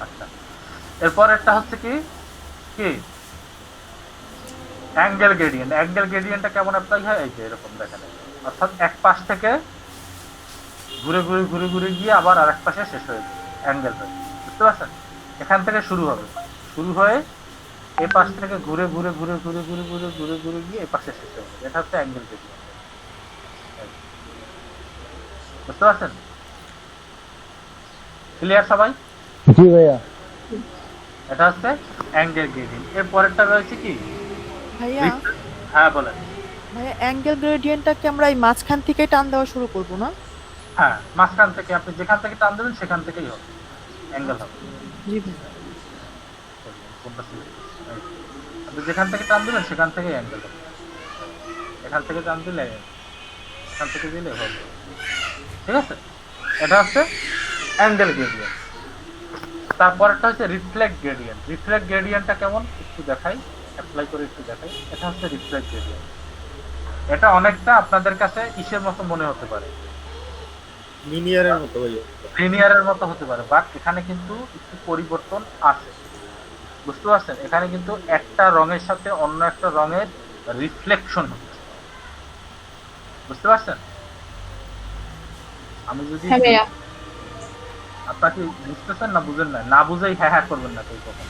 আচ্ছা, এরপর একটা হচ্ছে কি কি অ্যাঙ্গেল গ্রেডিয়েন্ট। অ্যাঙ্গেল গ্রেডিয়েন্টটা কেমন অ্যাপ্লাই হয়? এই যে এরকম দেখেন, অর্থাৎ এক পাশ থেকে ঘুরে ঘুরে ঘুরে ঘুরে গিয়ে আবার আরেক পাশে শেষ হয়ে যাবে, অ্যাঙ্গেল হয়ে। বুঝতে পারছেন? এখান থেকে শুরু হবে, শুরু হয়ে এই পাশ থেকে ঘুরে ঘুরে ঘুরে ঘুরে ঘুরে ঘুরে ঘুরে ঘুরে গিয়ে এই পাশে শেষ হয়ে যাবে। এটা হচ্ছে অ্যাঙ্গেল গ্রেডিয়েন্ট। বুঝতে পারছেন? ক্লিয়ার সবাই? জি ভাইয়া। এটা হচ্ছে অ্যাঙ্গেল গ্রেডিয়েন্ট। এর পরেরটা রয়েছে কি? ভাইয়া হ্যাঁ বলেন। ভাইয়া অ্যাঙ্গেল গ্রেডিয়েন্টটাকে আমরা এই মাঝখান থেকে টান দেওয়া শুরু করব না? হ্যাঁ, মাঝখান থেকে আপনি যেখান থেকে টান দেবেন সেখান থেকেই হবে, অ্যাঙ্গেল হবে। জি ভাই। কোনটা select করছেন? এই যে। আপনি যেখান থেকে টান দেবেন সেখান থেকেই অ্যাঙ্গেল হবে। এখান থেকে টান দিলে এখান থেকে দিলে হবে। ঠিক আছে? এটা হচ্ছে অ্যাঙ্গেল গ্রেডিয়েন্ট। তারপরটা হচ্ছে রিফ্লেক্ট গ্রেডিয়েন্ট। রিফ্লেক্ট গ্রেডিয়েন্টটা কেমন একটু দেখাই, অ্যাপ্লাই করে একটু দেখাই। এটা হচ্ছে রিফ্লেক্ট গ্রেডিয়েন্ট। এটা অনেকটা আপনাদের কাছে ইসের মতো মনে হতে পারে, লিনিয়ারের মতো ভাই। লিনিয়ারের মতো হতে পারে, বাট এখানে কিন্তু একটু পরিবর্তন আছে। বুঝতে পারছেন? এখানে কিন্তু একটা রঙের সাথে অন্য একটা রঙের রিফ্লেকশন হচ্ছে। বুঝতে পারছেন? আমি যদি হ্যাঁ ভাইয়া। আপনাকে বুঝতেছেন না বুঝেন না, না বুঝেই হ্যাঁ হ্যাঁ করবেন না কেউ কখন।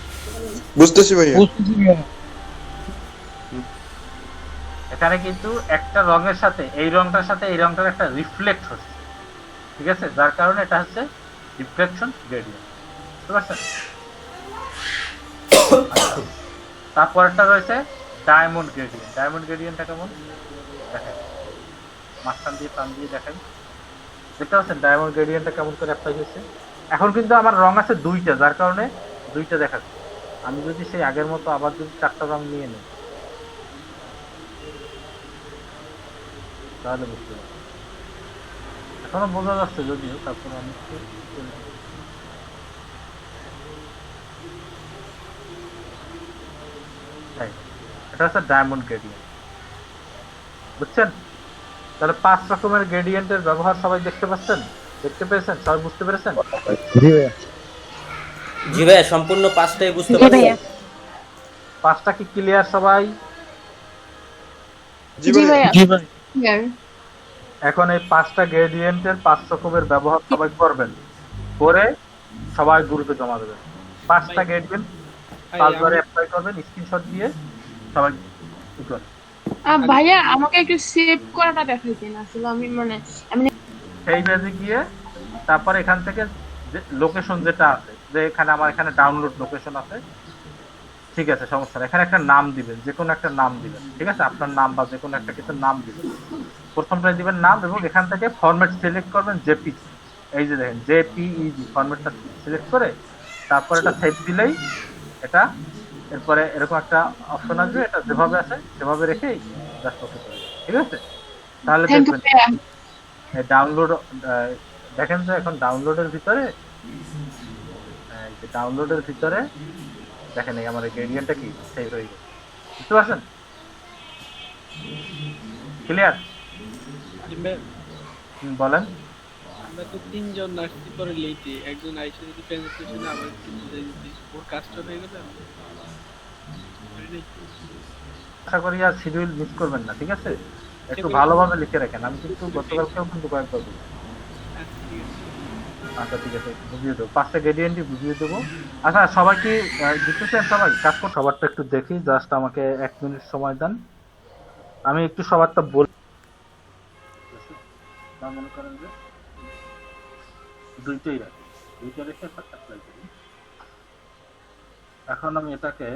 বুঝতেছি ভাইয়া। বুঝতেছি ভাইয়া। এখানে কিন্তু একটা রঙের সাথে এই রংটার সাথে এই রংটার একটা রিফ্লেক্ট হচ্ছে। ঠিক আছে? যার কারণে এটা হচ্ছে রিফ্লেকশন গ্রেডিয়েন্ট। বুঝতে পারছেন? আচ্ছা, তারপরটা রয়েছে ডায়মন্ড গ্রেডিয়েন্ট। ডায়মন্ড গ্রেডিয়েন্টটা কেমন দেখেন, মাঝখান দিয়ে টান দিয়ে দেখেন, দেখতে পাচ্ছেন ডায়মন্ড গ্রেডিয়েন্টটা কেমন করে অ্যাপ্লাই হয়েছে। এখন কিন্তু আমার রং আছে দুইটা, যার কারণে দুইটা দেখাচ্ছে। আমি যদি সেই আগের মতো আবার যদি চারটা রং নিয়ে নিই তাহলে বুঝতে পারবো। এখনো বোঝা যাচ্ছে যদিও, তারপরে আমি একটু তাই। এটা হচ্ছে ডায়মন্ড গ্রেডিয়েন্ট। বুঝছেন? তাহলে 5 রকমের গ্রেডিয়েন্টের ব্যবহার সবাই দেখতে পাচ্ছেন, দেখতে পেয়েছেন, সবাই বুঝতে পেরেছেন? জি ভাইয়া। জি ভাইয়া, সম্পূর্ণ পাঁচটাই বুঝতে জি পারছি। ভাইয়া। 5টা কি ক্লিয়ার সবাই? জি ভাইয়া। জি ভাই। Clear? এখন এই 5টা গ্রেডিয়েন্টের 5 রকমের ব্যবহার সবাই করবেন, করে সবাই গ্রুপে জমা দেবেন। 5টা গ্রেডিয়েন্ট 5 বারে অ্যাপ্লাই করবেন, স্ক্রিনশট দিয়ে সবাই ই করেন। ভাইয়া আমাকে একটু সেভ করাটা দেখাইতেন, আসলে আমি মানে আমি সেই পেজে গিয়ে তারপর এখান থেকে লোকেশন যেটা আছে, যে এখানে আমার এখানে ডাউনলোড লোকেশন আছে, ঠিক আছে সমস্যা নেই, এখানে একটা নাম দিবেন, যে কোনো একটা নাম দিবেন। ঠিক আছে? আপনার নাম বা যে কোনো একটা কিছুর নাম দিবেন। প্রথমটায় দিবেন নাম এবং এখান থেকে ফরম্যাট সিলেক্ট করবেন জেপিজি। এই যে দেখেন জেপিইজি ফরম্যাটটা সিলেক্ট করে তারপর এটা সেভ দিলেই এটা, এরপরে এরকম একটা অপশন আসবে, এটা যেভাবে আছে সেভাবে রেখেই জাস্ট ওকে করবেন। ঠিক আছে? তাহলে থ্যাংক ইউ দেখবেন ভাইয়া। ডাউনলোড, দেখেন তো এখন ডাউনলোডের ভিতরে, এই যে ডাউনলোডের ভিতরে দেখেন এই আমার গ্রেডিয়েন্টটা কি সেভ হয়ে গেছে। বুঝতে পারছেন? ক্লিয়ার? বলেন। আমরা তো তিনজন আসছি পরে লেটে, একজন আইসা যদি প্রেজেন্টেশনে আবার একটু বুঝাই দিতে, ওর কাজটা হয়ে গেলে আশা করি আর শিডিউল মিস করবেন না। ঠিক আছে? একটু ভালোভাবে লিখে রাখেন। আমি কিন্তু গতকালকেও কিন্তু কয়েকবার বলছি। আচ্ছা ঠিক আছে, বুঝিয়ে দেবো, 5টা গ্রেডিয়েন্টই বুঝিয়ে দেবো। আচ্ছা সবাই কি বুঝতেছেন? সবাই কাজ করুন। সবারটা একটু দেখি, জাস্ট আমাকে 1 মিনিট সময় দেন, আমি একটু সবারটা বলি। মনে করেন যে দুইটাই রাখি, দুইটা রেখে অ্যাপ্লাই করি। এখন আমি এটাকে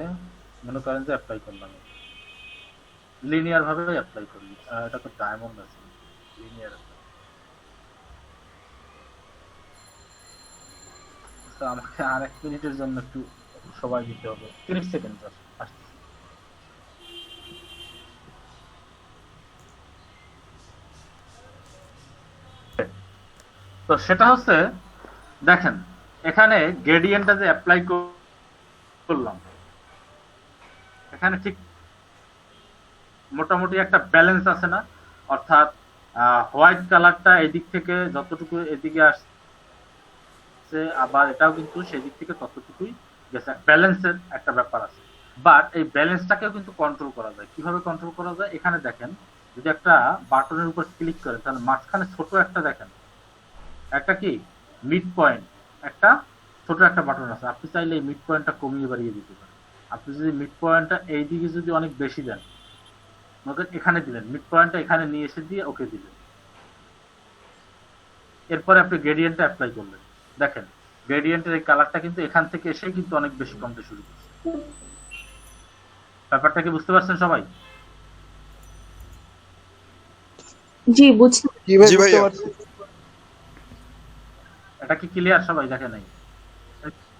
মনে করেন যে অ্যাপ্লাই করলাম, লিনিয়ার ভাবে অ্যাপ্লাই করি। এটা তো ডায়মন্ড আছে, লিনিয়ার তো আমাকে আর 1 মিনিটের জন্য একটু সময় দিতে হবে, 30 সেকেন্ড আসছে। তো সেটা হচ্ছে, দেখেন এখানে গ্রেডিয়েন্টটা যে অ্যাপ্লাই করলাম, এখানে ঠিক মোটামুটি একটা ব্যালেন্স আছে না, অর্থাৎ হোয়াইট কালারটা এদিক থেকে যতটুকু এদিকে আসছে, আবার এটাও কিন্তু সেই দিক থেকে ততটুকুই গেছে, ব্যালেন্সের একটা ব্যাপার আছে। বাট এই ব্যালেন্সটাকেও কিন্তু কন্ট্রোল করা যায়। কিভাবে কন্ট্রোল করা যায়? এখানে দেখেন, যদি একটা বাটনের উপর ক্লিক করে তাহলে মাঝখানে ছোট একটা দেখেন, একটা কি মিড পয়েন্ট, একটা ছোট একটা বাটন আছে। আপনি চাইলে এই মিড পয়েন্টটা কমিয়ে বাড়িয়ে দিতে পারেন। আপনি যদি মিড পয়েন্টটা এই দিকে যদি অনেক বেশি দেন, এখানে দিলেন, মিড পয়েন্টটা এখানে নিয়ে এসে দিয়ে ওকে দিলেন, এরপরে আপনি গ্রেডিয়েন্টটা অ্যাপ্লাই করলেন, দেখেন গ্রেডিয়েন্টের এই কালারটা কিন্তু এখান থেকে এসে কিন্তু অনেক বেশি কমতে শুরু করছে। ব্যাপারটা কি বুঝতে পারছেন সবাই? জি বুঝছি। এটা কি ক্লিয়ার সবাই? দেখেন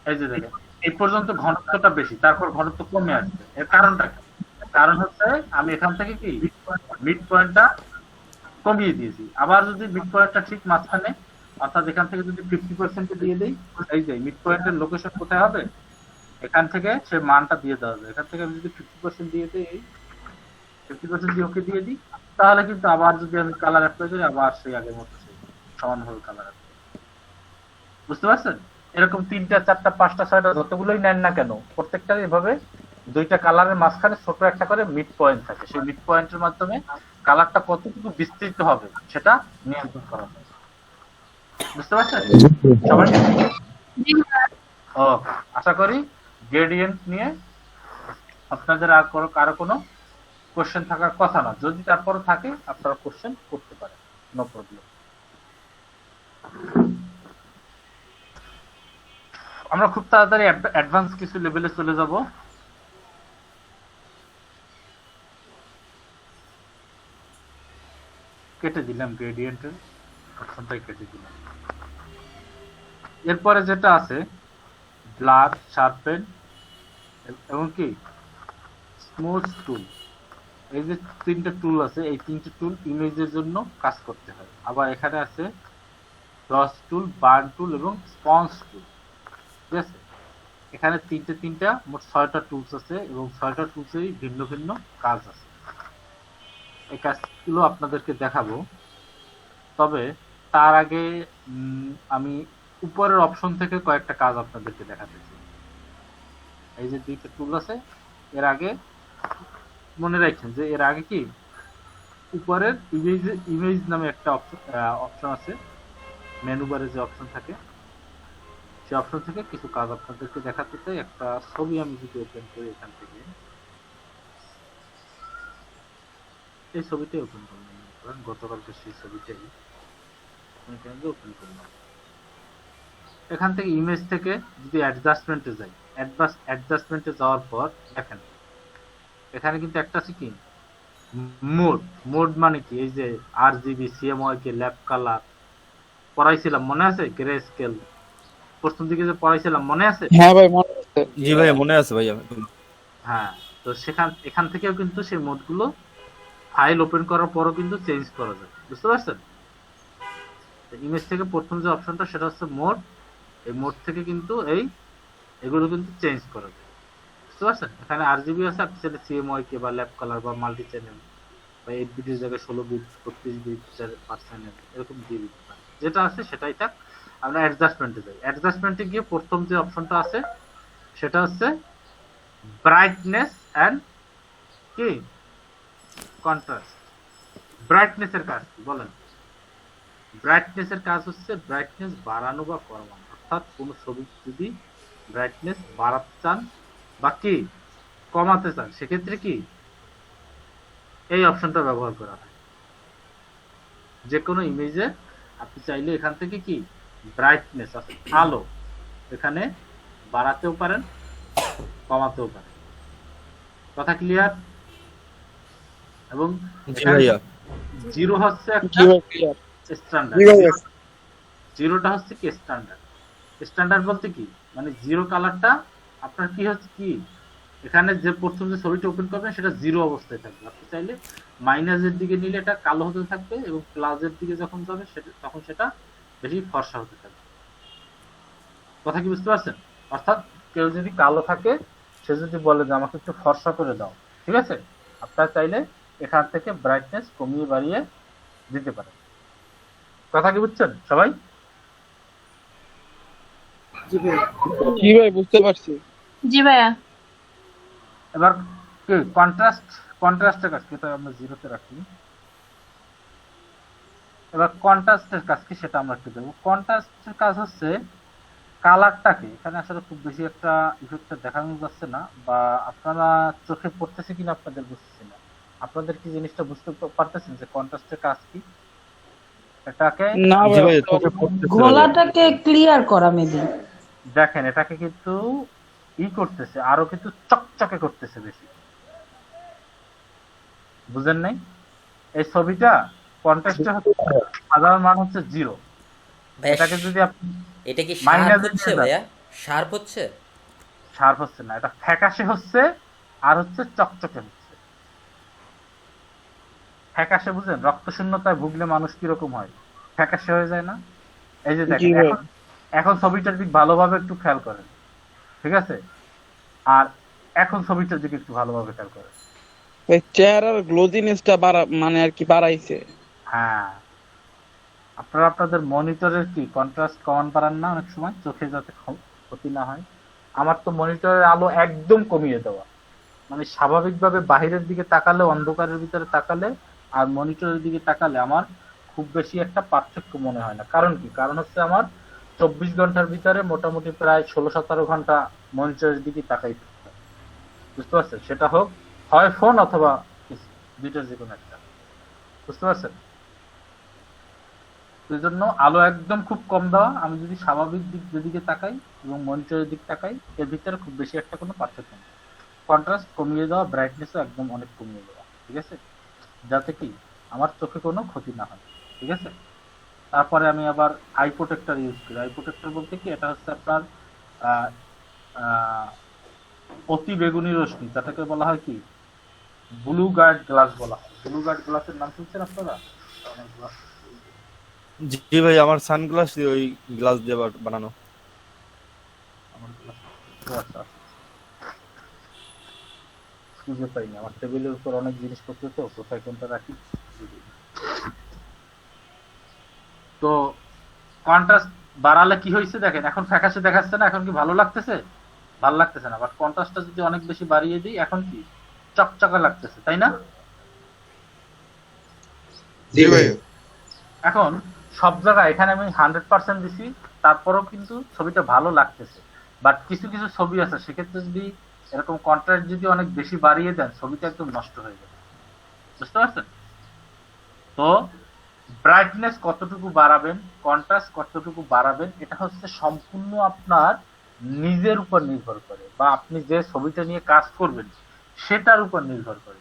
এই যে দেখেন এই পর্যন্ত ঘনত্বটা বেশি, তারপর ঘনত্ব কমে আসছে। এর কারণটা কি? কারণ হচ্ছে আমি এখান থেকে কি মিড পয়েন্টটা কমিয়ে দিয়েছি। আবার যদি মিড পয়েন্টটা ঠিক মাঝখানে, অর্থাৎ এখান থেকে যদি 50% দিয়ে দেই, এই যে মিড পয়েন্টের লোকেশন কোথায় হবে, এখান থেকে সে মানটা দিয়ে দেওয়া হবে। এখান থেকে আমি যদি 50% দিয়ে দিই, এই 50% দিয়ে ওকে দিয়ে দিই, তাহলে কিন্তু আবার যদি আমি কালার অ্যাপ্লাই করি, আবার সেই আগের মতো সেই সমানভাবে কালার। বুঝতে পারছেন? এরকম 3টা 4টা 5টা 6টা যতগুলোই নেন না কেন, প্রত্যেকটার এভাবে 2টা কালারের মাঝখানে ছোট একটা করে মিড পয়েন্ট থাকে। সেই মিড পয়েন্টের মাধ্যমে কালারটা কতটুকু বিস্তৃত হবে সেটা নিয়ন্ত্রণ করা হয়। বুঝতে পারছেন সবাই? ও, আশা করি গ্রেডিয়েন্ট নিয়ে আপনাদের আর কারো কোনো কোশ্চেন থাকার কথা না। যদি তারপরে থাকে আপনারা কোশ্চেন করতে পারেন, নো প্রবলেম। আমরা খুব তাড়াতাড়ি অ্যাডভান্স কিছু লেভেলে চলে যাব। কেটে দিলাম গ্রেডিয়েন্টের অপশনটাই কেটে দিলাম। এরপরে যেটা আছে ব্লার, শার্পেন এবং কি স্মুথ টুল, এই যে 3টে টুল আছে, এই 3টে টুল ইমেজের জন্য কাজ করতে হয়। আবার এখানে আছে ব্রাশ টুল, বার্ন টুল এবং স্পঞ্জ টুল। ঠিক আছে, এখানে 3টা মোট 6টা টুলস আছে এবং 6টা টুলসেরই ভিন্ন ভিন্ন কাজ আছে। এই কাজগুলো আপনাদেরকে দেখাবো, তবে তার আগে আমি উপরের অপশন থেকে কয়েকটা কাজ আপনাদেরকে দেখাতে চাই। এই যে 2টা টুল আছে, এর আগে মনে রাখছেন যে এর আগে কি উপরের ইমেজ নামে একটা অপশন আছে, মেনু বারে যে অপশন থাকে, সেই অপশন থেকে কিছু কাজ আপনাদেরকে দেখাতে চাই। একটা ছবি আমি যদি ওপেন করি এখান থেকে, এই ছবিটাই ওপেন করলাম, গতকালকে সেই ছবিটাই ওপেন করলাম। এখান থেকে ইমেজ থেকে যদি অ্যাডজাস্টমেন্টে যাই, অ্যাডজাস্টমেন্টে যাওয়ার পর দেখেন এখানে কিন্তু একটা আছে কি মোড মানে কি, এই যে RGB, CMYK, ল্যাপ কালার পড়াইছিলাম, মনে আছে? গ্রে স্কেল প্রথম দিকে যে পড়াইছিলাম, মনে আছে? হ্যাঁ ভাই মনে আছে। জি ভাই মনে আছে ভাই। হ্যাঁ, তো এখান থেকেও কিন্তু সেই মোডগুলো ফাইল ওপেন করার পরও কিন্তু চেঞ্জ করা যায়। বুঝতে পারছেন? ইমেজ থেকে প্রথম যে অপশনটা সেটা হচ্ছে মোড, এই মোড থেকে কিন্তু এগুলো কিন্তু চেঞ্জ করা যায়। বুঝতে পারছেন? এখানে RGB আছে, আপনি চাইলে CMYK বা ল্যাপ কালার বা মাল্টি চ্যানেল বা 8 বিটের জায়গায় 16 বিট, 32 বিট পার চ্যানেল এরকম দিয়ে দিতে পারেন। যেটা আছে সেটাই থাক। আমরা অ্যাডজাস্টমেন্টে যাই। অ্যাডজাস্টমেন্টে গিয়ে প্রথম যে অপশনটা আছে সেটা হচ্ছে ব্রাইটনেস অ্যান্ড কি কন্ট্রাস্ট। ব্রাইটনেসের কাজ কি বলেন? ব্রাইটনেসের কাজ হচ্ছে ব্রাইটনেস বাড়ানো বা কমানো, অর্থাৎ কোনো ছবি যদি ব্রাইটনেস বাড়াতে চান বা কি কমাতে চান, সেক্ষেত্রে কি এই অপশনটা ব্যবহার করা হয়। যে কোনো ইমেজে আপনি চাইলে এখান থেকে কি ব্রাইটনেস আছে, আলো, এখানে বাড়াতেও পারেন কমাতেও পারেন। কথা ক্লিয়ার? এবং জিরো হচ্ছে একটা স্ট্যান্ডার্ড, জিরোটা হচ্ছে কি স্ট্যান্ডার্ড। স্ট্যান্ডার্ড বলতে কি, মানে জিরো কালারটা আপনার কি হচ্ছে কি, এখানে যে প্রথম যে ছবিটা ওপেন করবেন সেটা জিরো অবস্থায় থাকবে। আপনি চাইলে মাইনাসের দিকে নিলে এটা কালো হতে থাকবে, এবং প্লাসের দিকে যখন যাবে সেটা তখন সেটা বেশি ফর্সা হতে থাকবে। কথা কি বুঝতে পারছেন? অর্থাৎ কেউ যদি কালো থাকে, সে যদি বলে যে আমাকে একটু ফর্সা করে দাও, ঠিক আছে, আপনারা চাইলে এখান থেকে ব্রাইটনেস কমিয়ে বাড়িয়ে দিতে পারেন। কথা কি বুঝছেন সবাই? জি ভাই বুঝতে পারছি। জি ভাইয়া। এবার কি কন্ট্রাস্টের কাজ কি, এটা আমরা জিরোতে রাখি। এবার কন্ট্রাস্টের কাজ কি সেটা আমরা একটু দেখবো। কন্ট্রাস্টের কাজ হচ্ছে কালারটাকে, এখানে আসলে খুব বেশি একটা ইফেক্টটা দেখানো যাচ্ছে না, বা আপনারা চোখে পড়তেছে কিনা আপনাদের বুঝতেছি না। আপনাদের কি জিনিসটা বুঝতে পারতেছেন যে কন্ট্রাস্টের কাজ কি? এটাকে না জি ভাই, ভাই চোখে পড়তেছে। ঘোলাটাকে ক্লিয়ার করা মেবি। দেখেন এটাকে কিন্তু করতেছে, আরো কিন্তু চকচকে করতেছে বেশি। বুঝেন নাই? এই ছবিটা কন্ট্রাস্টে সাধারণ মান হচ্ছে 0। ভাইয়া, এটাকে যদি আপনি এটা কি মাইনাসে শার্প নিয়ে হচ্ছে যান, ভাইয়া? শার্প হচ্ছে? শার্প হচ্ছে না, এটা ফ্যাকাশে হচ্ছে, আর হচ্ছে চকচকে হচ্ছে। ফ্যাকাশে বুঝেন, রক্ত শূন্যতায় ভুগলে মানুষ কিরকম হয়, ফ্যাকাশে হয়ে যায় না? এই যে দেখেন, এখন ছবিটার দিক ভালোভাবে একটু খেয়াল করেন, ঠিক আছে? আর এখন ছবিটার দিকে একটু ভালোভাবে খেয়াল করেন। চেহারার গ্লোজিনেসটা মানে আর কি বাড়াইছে। হ্যাঁ, আপনারা আপনাদের মনিটরের কি কন্ট্রাস্ট কমান পারেন না অনেক সময়, চোখে যাতে ক্ষতি না হয়। আমার তো মনিটরের আলো একদম কমিয়ে দেওয়া, মানে স্বাভাবিকভাবে বাহিরের দিকে তাকালে, অন্ধকারের ভিতরে তাকালে আর মনিটরের দিকে তাকালে আমার খুব বেশি একটা পার্থক্য মনে হয় না। কারণ কি? কারণ হচ্ছে আমার 24 ঘন্টার ভিতরে মোটামুটি প্রায় 16-17 ঘন্টা মনিটরের দিকে তাকাই থাকতে হয়। বুঝতে পারছেন? সেটা হোক হয় ফোন অথবা দুইটার যে কোনো একটা। বুঝতে পারছেন? এই জন্য আলো একদম খুব কম দেওয়া, আমি যদি স্বাভাবিক দিক যেদিকে তাকাই এবং মনিটরের দিক তাকাই, এর ভিতরে খুব বেশি একটা কোনো পার্থক্য নেই। কন্ট্রাস্ট কমিয়ে দেওয়া, ব্রাইটনেসও একদম অনেক কমিয়ে দেওয়া, ঠিক আছে, যাতে কি আমার চোখে কোনো ক্ষতি না হয়, ঠিক আছে। তারপরে আমি আবার আই প্রোটেক্টর ইউজ করি। আই প্রোটেক্টর বলতে কি, এটা হচ্ছে আপনার আহ, আহ, অতি বেগুনি রশ্মি, যেটাকে বলা হয় কি ব্লু গার্ড গ্লাস বলা হয়। ব্লু গার্ড গ্লাসের নাম শুনছেন আপনারা? জি ভাই, আমার সানগ্লাস দিয়ে ওই গ্লাস দিয়ে বানানো। আমার glass আচ্ছা, খুঁজে পাইনি, আমার টেবিলের উপর অনেক জিনিসপত্র, তো কোথায় কোনটা রাখি। তো কন্ট্রাস্ট বাড়ালে কি হয়েছে দেখেন, এখন ফ্যাকাশে দেখাচ্ছে না, এখন কি ভালো লাগতেছে? ভালো লাগতেছে না। বাট কন্ট্রাস্টটা যদি অনেক বেশি বাড়িয়ে দিই, এখন কি চকচকে লাগতেছে, তাই না? জি ভাই। এখন সব জায়গায় এখানে আমি 100% দিছি, তারপরেও কিন্তু ছবিটা ভালো লাগতেছে। বাট কিছু কিছু ছবি আছে, সেক্ষেত্রে যদি এরকম কন্ট্রাস্ট যদি অনেক বেশি বাড়িয়ে দেন, ছবিটা একদম নষ্ট হয়ে যাবে। বুঝতে পারছেন? তো ব্রাইটনেস কতটুকু বাড়াবেন, কন্ট্রাস্ট কতটুকু বাড়াবেন, এটা হচ্ছে সম্পূর্ণ আপনার নিজের উপর নির্ভর করে, বা আপনি যে ছবিটা নিয়ে কাজ করবেন সেটার উপর নির্ভর করে।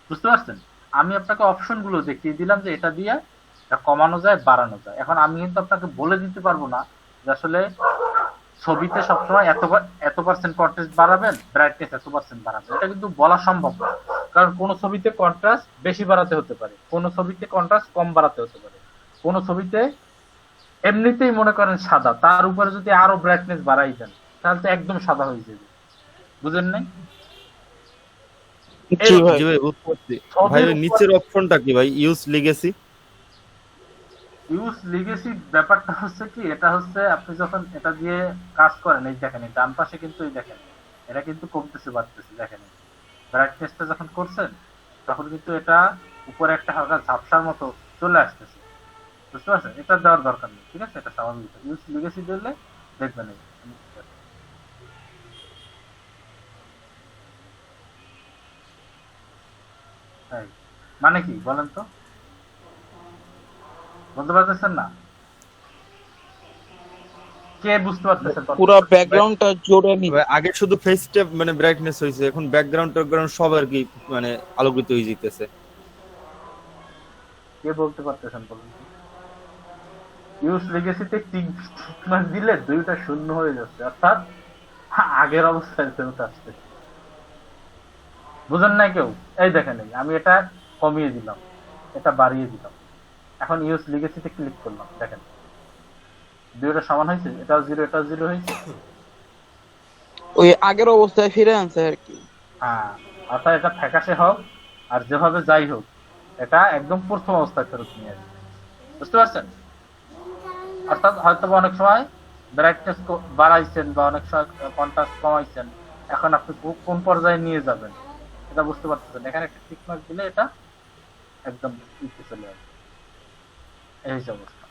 বুঝতে পারছেন? আমি আপনাকে অপশন গুলো দেখিয়ে দিলাম যে এটা দিয়ে এটা কমানো যায়, বাড়ানো যায়। এখন আমি কিন্তু আপনাকে বলে দিতে পারবো না যে আসলে ছবিতে সবসময় এত পার্সেন্ট কন্ট্রাস্ট বাড়াবেন, ব্রাইটনেস এত পার্সেন্ট বাড়াবেন, এটা কিন্তু বলা সম্ভব না। কারণ কোন ছবিতে কন্ট্রাস্ট বেশি বাড়াতে হতে পারে, কোন ছবিতে কন্ট্রাস্ট কম বাড়াতে হতে পারে, কোন ছবিতে এমনিতেই মনে করেন সাদা, তার উপরে যদি আরো ব্রাইটনেস বাড়াই দেন তাহলে তো একদম সাদা হয়ে যাবে। বুঝেন নাই? জি ভাই, বুঝতে পারছি। ভাই ওই নিচের অপশনটা কি ভাই, ইউজ লিগেসি? ইউজ লিগেসি ব্যাপারটা হচ্ছে কি, এটা হচ্ছে আপনি যখন এটা দিয়ে কাজ করেন, এই দেখেন এই ডান পাশে কিন্তু এই দেখেন এটা কিন্তু কমতেছে বাড়তেছে, দেখেন ব্রাইটনেসটা যখন করছেন তখন কিন্তু এটা উপরে একটা হালকা ঝাপসার মতো চলে আসতেছে। বুঝতে পারছেন? এটা দেওয়ার দরকার নেই, ঠিক আছে, এটা স্বাভাবিক। ইউজ লিগেসি দিলে দেখবেন এই এই। মানে কি বলেন তো, বলতে পারতেছেন না? কে বুঝতে পারতেছেন? পুরো ব্যাকগ্রাউন্ডটা জোরে নি। ভাই আগে শুধু ফেসটা মানে ব্রাইটনেস হইছে, এখন ব্যাকগ্রাউন্ড সব আর কি মানে আলোকিত হয়ে যেতেছে। কে বলতে পারতেছেন বলুন তো? ইউজ লেগেসিতে টিক মার্ক দিলে দুইটা শূন্য হয়ে যাচ্ছে, অর্থাৎ আগের অবস্থায় ফেরত আসছে। বুঝেন নাই কেউ? এই দেখেন, এই আমি এটা কমিয়ে দিলাম, এটা বাড়িয়ে দিলাম, এখন ইউজ লেগেসিতে ক্লিক করলাম, দেখেন দুইটা সমান হয়েছে, এটাও জিরো এটাও জিরো হয়েছে। ওই আগের অবস্থায় ফিরে আনছে আর কি। হ্যাঁ, অর্থাৎ এটা ফ্যাকাশে হোক আর যেভাবে যাই হোক, এটা একদম প্রথম অবস্থায় ফেরত নিয়ে আসবে। বুঝতে পারছেন? অর্থাৎ হয়তো অনেক সময় ব্রাইটনেস বাড়াইছেন বা অনেক সময় কন্ট্রাস্ট কমাইছেন, এখন আপনি কোন পর্যায়ে নিয়ে যাবেন এটা বুঝতে পারতেছেন। এখানে একটা টিক মার্ক দিলে এটা একদম ইতে চলে আসবে, এই হচ্ছে অবস্থা।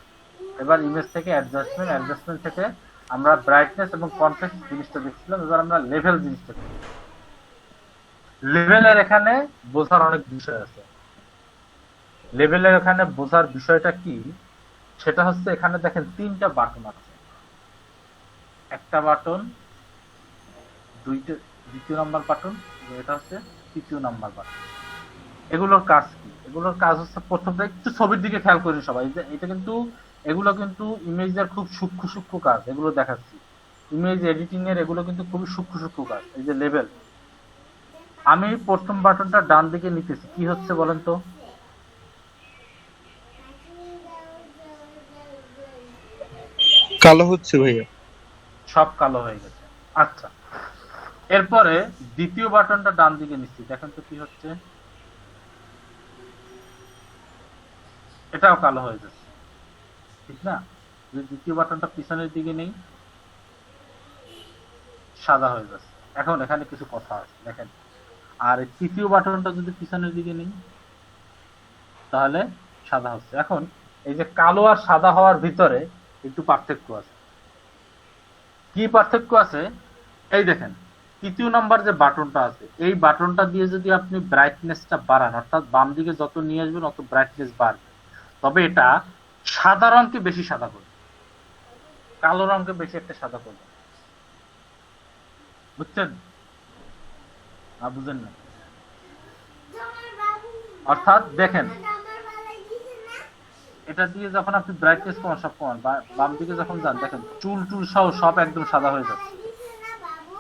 এবার ইমেজ থেকে অ্যাডজাস্টমেন্ট থেকে আমরা ব্রাইটনেস এবং কন্ট্রাস্ট জিনিসটা দেখছিলাম, এবার আমরা লেভেল জিনিসটা দেখি। লেভেলের এখানে বোঝার অনেক বিষয় আছে। লেভেলের এখানে বোঝার বিষয়টা কি, সেটা হচ্ছে এখানে দেখেন তিনটা বাটন আছে, একটা বাটন, দ্বিতীয় নাম্বার বাটন, এটা হচ্ছে তৃতীয় নাম্বার বাটন। এগুলোর কাজ কি? এগুলোর কাজ হচ্ছে, প্রথমটা একটু ছবির দিকে খেয়াল করি সবাই, এটা কিন্তু এগুলো কিন্তু ইমেজের খুব সূক্ষ্ম কাজ, এগুলো দেখাচ্ছি। ইমেজ এডিটিং এর এগুলো কিন্তু খুবই সূক্ষ্ম কাজ। এই যে লেভেল, আমি প্রথম বাটনটা ডান দিকে নিতেছি, কি হচ্ছে বলেন তো? কালো হচ্ছে ভাইয়া, সব কালো হয়ে গেছে। আচ্ছা, এরপরে দ্বিতীয় বাটনটা ডান দিকে নিচ্ছি, দেখেন তো কি হচ্ছে, এটাও কালো হয়ে যাচ্ছে, ঠিক না? যদি দ্বিতীয় বাটনটা পিছনের দিকে নেই, সাদা হয়ে যাচ্ছে। এখন এখানে কিছু কথা আছে দেখেন, আর এই তৃতীয় বাটনটা যদি পিছনের দিকে নেই তাহলে সাদা হচ্ছে। এখন এই যে কালো আর সাদা হওয়ার ভিতরে একটু পার্থক্য আছে। কি পার্থক্য আছে? এই দেখেন, তৃতীয় নাম্বার যে বাটনটা আছে, এই বাটনটা দিয়ে যদি আপনি ব্রাইটনেসটা বাড়ান, অর্থাৎ বাম দিকে যত নিয়ে আসবেন অত ব্রাইটনেস বাড়বে, তবে এটা সাদা রঙকে বেশি সাদা করবে, কালো রঙকে বেশি একটা সাদা করবে। বুঝছেন না? বুঝেন না? অর্থাৎ দেখেন, এটা দিয়ে যখন আপনি ব্রাইটনেস কমান, সব কমান, বাম দিকে যখন যান, দেখেন চুল সহ সব একদম সাদা হয়ে যাচ্ছে।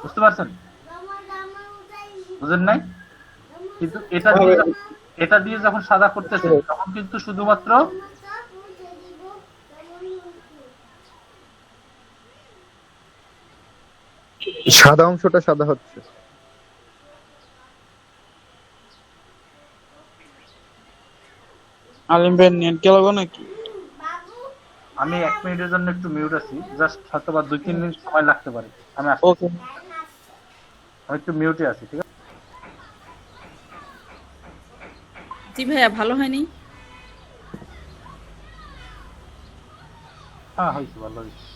বুঝতে পারছেন? বুঝেন নাই? কিন্তু এটা দিয়ে যখন সাদা করতেছেন, তখন কিন্তু শুধুমাত্র সাদা অংশটা সাদা হচ্ছে। আলিম ভাই নেট গেল নাকি? আমি 1 মিনিটের জন্য একটু মিউট আছি, জাস্ট হয়তো বা 2-3 মিনিট সময় লাগতে পারে, আমি ওকে, আমি একটু মিউটে আছি, ঠিক আছে? জি ভাইয়া, ভালো হয়নি? হ্যাঁ, হয়েছে, ভালো হয়েছে।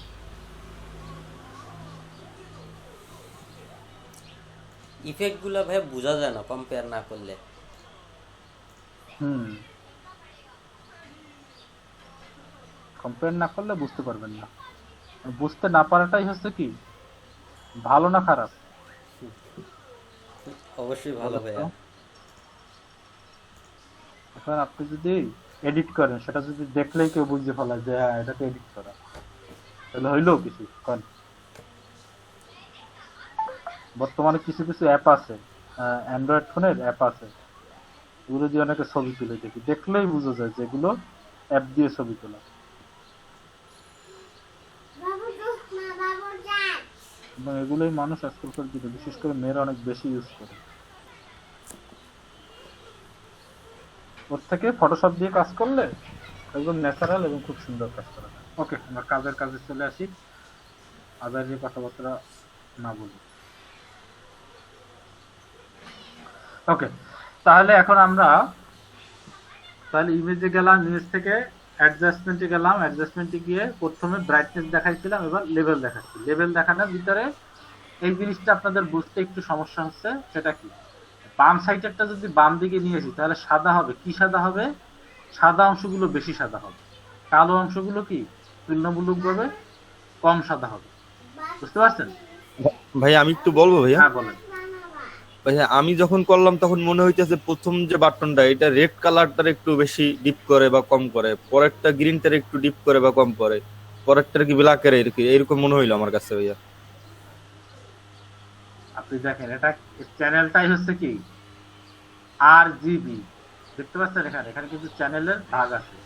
ইফেক্ট গুলা ভাই বোঝা যায় না কম্পেয়ার না করলে। কম্পেয়ার না করলে বুঝতে পারবেন না। বুঝতে না পারাটাই হচ্ছে কি, ভালো না খারাপ? অবশ্যই ভালো ভাইয়া। এখন আপনি যদি এডিট করেন, সেটা যদি দেখলেই কেউ বুঝতে ফেলায় যে হ্যাঁ এটাকে এডিট করা, তাহলে হইলেও কিছু করেন। বর্তমানে কিছু অ্যাপ আছে, অ্যান্ড্রয়েড ফোনের অ্যাপ আছে, এগুলো দিয়ে অনেকে ছবি তুলে, দেখলেই বোঝা যায় যে এগুলো অ্যাপ দিয়ে ছবি তোলা। এবং এগুলোই মানুষ আজকালকার দিনে, বিশেষ করে মেয়েরা অনেক বেশি ইউজ করে। ওর থেকে ফটোশপ দিয়ে কাজ করলে একদম ন্যাচারাল এবং খুব সুন্দর কাজ করা যায়। ওকে, আমরা কাজে চলে আসি, আদার যে কথাবার্তা না বলি। ওকে, তাহলে এখন আমরা ইমেজে গেলাম, ইমেজ থেকে অ্যাডজাস্টমেন্টে গেলাম, অ্যাডজাস্টমেন্টে গিয়ে প্রথমে ব্রাইটনেস দেখাইছিলাম, এবার লেভেল দেখাচ্ছি। লেভেল দেখানোর ভিতরে এই জিনিসটা আপনাদের বুঝতে একটু সমস্যা হচ্ছে, সেটা কি, বাম সাইডেরটা যদি বাম দিকে নিয়ে আসি তাহলে সাদা হবে। কি সাদা হবে? সাদা অংশগুলো বেশি সাদা হবে, কালো অংশগুলো কি তুলনামূলকভাবে কম সাদা হবে। বুঝতে পারছেন? ভাই আমি একটু বলবো ভাইয়া। হ্যাঁ, বলেন। আমি যখন করলাম তখন মনে হইতেছে প্রথম যে বাটনটা এটা রেড কালারটার একটু বেশি ডিপ করে বা কম করে, পরেরটা গ্রিনটার একটু ডিপ করে বা কম করে, পরেরটা কি ব্ল্যাকের এরকম মনে হইলো আমার কাছে ভাইয়া। আপনি দেখেন এটা চ্যানেলটাই হচ্ছে কি RGB, দেখতে পাচ্ছেন এখানে, এখানে কিন্তু চ্যানেলের ভাগ আছে,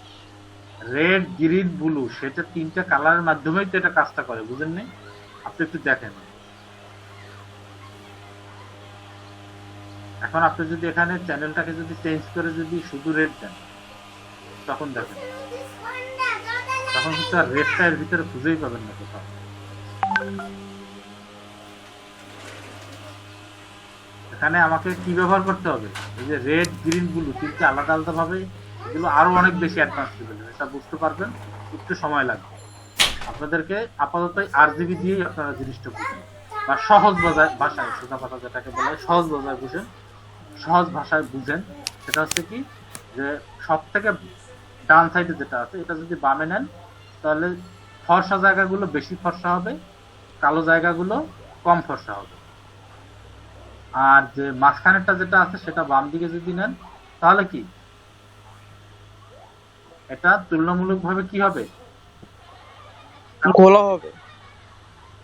রেড গ্রিন ব্লু, সেটা তিনটা কালারের মাধ্যমেই তো এটা কাজটা করে, বুঝেননি? আপনি একটু দেখেন। এখন আপনি যদি এখানে চ্যানেলটাকে যদি চেঞ্জ করে যদি শুধু রেড দেন, তখন দেখেন, তখন কিন্তু আর রেডটা এর ভিতরে খুঁজেই পাবেন না কোথাও। এখানে আমাকে কি ব্যবহার করতে হবে, এই যে রেড গ্রিন ব্লু তিনটে আলাদা আলাদা ভাবে, এগুলো আরো অনেক বেশি অ্যাডভান্স লেভেলের, এটা বুঝতে পারবেন একটু সময় লাগবে। আপনাদেরকে আপাতত RGB দিয়েই আপনারা জিনিসটা বুঝেন, বা সহজ ভাষায়, সোজা কথা যেটাকে বলা হয় সহজ ভাষায় বুঝেন, সহজ ভাষায় বুঝেন। সেটা হচ্ছে কি যে সব থেকে ডান সাইডে যেটা আছে এটা যদি বামে নেন তাহলে ফর্সা জায়গাগুলো বেশি ফর্সা হবে, কালো জায়গাগুলো কম ফর্সা হবে। আর যে মাঝখানেরটা যেটা আছে সেটা বাম দিকে যদি নেন তাহলে কি এটা তুলনামূলকভাবে কি হবে, খোলা হবে।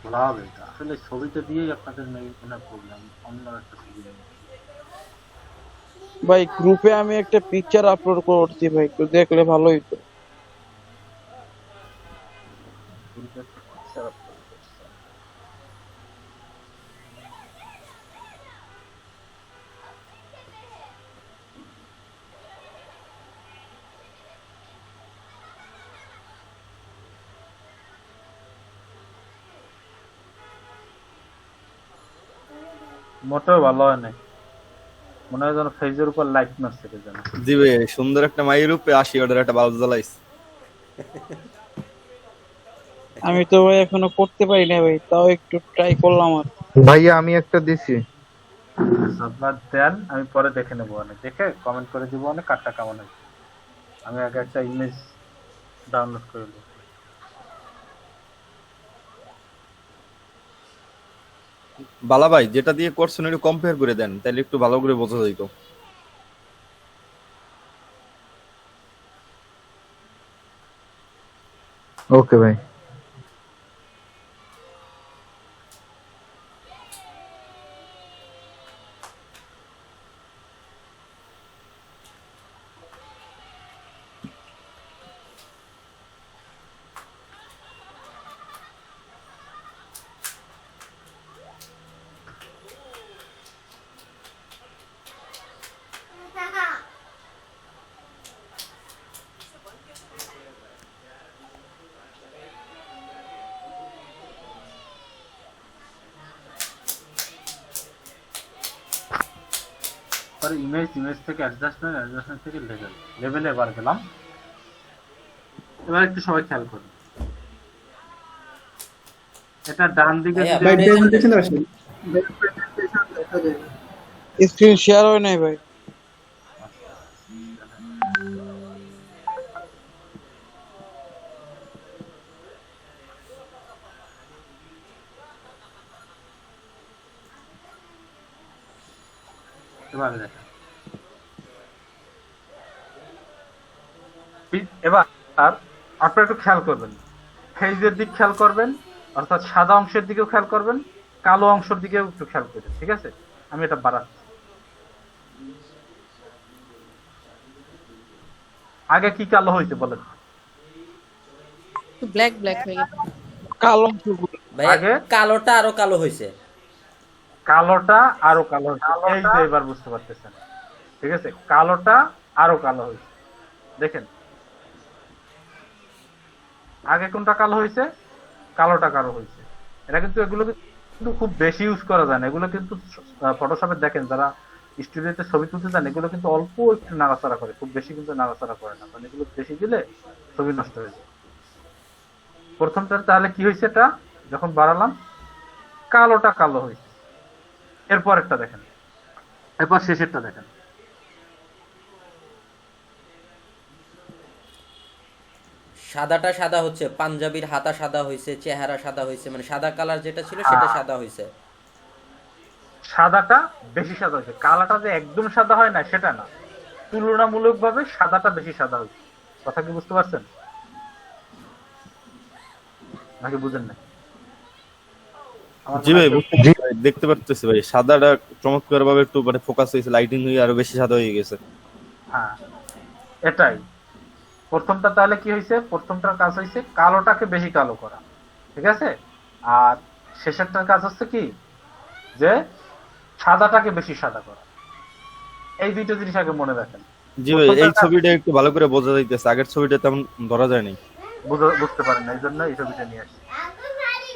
বলা হবে। এটা আসলে ছবিতে দিয়েই আপনাদের কোনো প্রবলেম, অন্য একটা ছবি নেই। ভাই গ্রুপে আমি একটা পিকচার আপলোড করছি ভাই, একটু দেখলে ভালো হইতো। মোটেও ভালো হয় নাই, মনে হয় যেন ফেজের উপর লাইট মারছে কে যেন। জি ভাই, সুন্দর একটা মাইয়ের রূপে 80 অর্ডার একটা বাল্ব জ্বালাইছে। আমি তো ভাই এখনো করতে পারি না ভাই, তাও একটু ট্রাই করলাম আর। ভাইয়া আমি একটা দিছি। আপনার দেন, আমি পরে দেখে নেবো, অনেক দেখে কমেন্ট করে দিব, অনেক কাটটা কেমন হয়েছে। আমি আগে একটা ইমেজ ডাউনলোড করে নেব। বালা ভাই যেটা দিয়ে করছেন একটু কম্পেয়ার করে দেন, তাহলে একটু ভালো করে বোঝা যাইতো। ওকে ভাই। পরে ইমেজ থেকে অ্যাডজাস্টমেন্ট থেকে লেভেলে এবার গেলাম। এবার একটু সবাই খেয়াল করুন, এটা ডান দিকে স্ক্রিন শেয়ার হয় নাই ভাই। এবার দেখেন, এবার আর আপনারা একটু খেয়াল করবেন, ফেজের দিক খেয়াল করবেন, অর্থাৎ সাদা অংশের দিকেও খেয়াল করবেন, কালো অংশের দিকেও একটু খেয়াল করবেন, ঠিক আছে? আমি এটা বাড়াচ্ছি। আগে কি কালো হয়েছে বলেন? ব্ল্যাক ব্ল্যাক হয়ে গেছে। কালো ভাই আগে কালোটা আরো কালো হয়েছে। কালোটা আরো কালো হয়েছে, এই যে এবার বুঝতে পারতেছেন, ঠিক আছে? কালোটা আরো কালো হয়েছে, দেখেন আগে কোনটা কালো হয়েছে, কালোটা কালো হয়েছে। এটা কিন্তু এগুলো কিন্তু খুব বেশি ইউজ করা যায় না, এগুলো কিন্তু ফটোশপে দেখেন যারা স্টুডিওতে ছবি তুলতে যান এগুলো কিন্তু অল্প একটু নাড়াচাড়া করে, খুব বেশি কিন্তু নাড়াচাড়া করে না, মানে এগুলো বেশি দিলে ছবি নষ্ট হয়ে যায়। প্রথমটা তাহলে কি হয়েছে, এটা যখন বাড়ালাম কালোটা কালো হয়েছে, এরপর একটা দেখেন, এরপর শেষেরটা দেখেন, সাদাটা সাদা হচ্ছে, পাঞ্জাবির হাতা সাদা হয়েছে, চেহারা সাদা হয়েছে, মানে সাদা কালার যেটা ছিল সেটা সাদা হয়েছে। সাদাটা বেশি সাদা হয়েছে। কালাটা যে একদম সাদা হয় না সেটা না, তুলনামূলকভাবে সাদাটা বেশি সাদা হয়েছে। কথা কি বুঝতে পারছেন নাকি বুঝেন না? আমার জি মনে ভাই হয় বুঝতে পারছি ভাই, দেখতে পারতেছি ভাই সাদাটা চমৎকার ভাবে একটু মানে ফোকাস হয়েছে, লাইটিং হয়ে আরো বেশি সাদা হয়ে গেছে। হ্যাঁ এটাই প্রথমটা। তাহলে কি হয়েছে? প্রথমটার কাজ হয়েছে কালোটাকে বেশি কালো করা, ঠিক আছে? আর শেষেরটার কাজ হচ্ছে কি, যে সাদাটাকে বেশি সাদা করা। এই দুইটা জিনিস আগে মনে রাখেন। জি ভাই এই প্রথমটার কাজ ছবিটা একটু ভালো করে বোঝা যাইতেছে, আগের ছবিটা তেমন ধরা যায়নি। বুঝতে পারেন না, এই জন্য এই ছবিটা নিয়ে আসছি।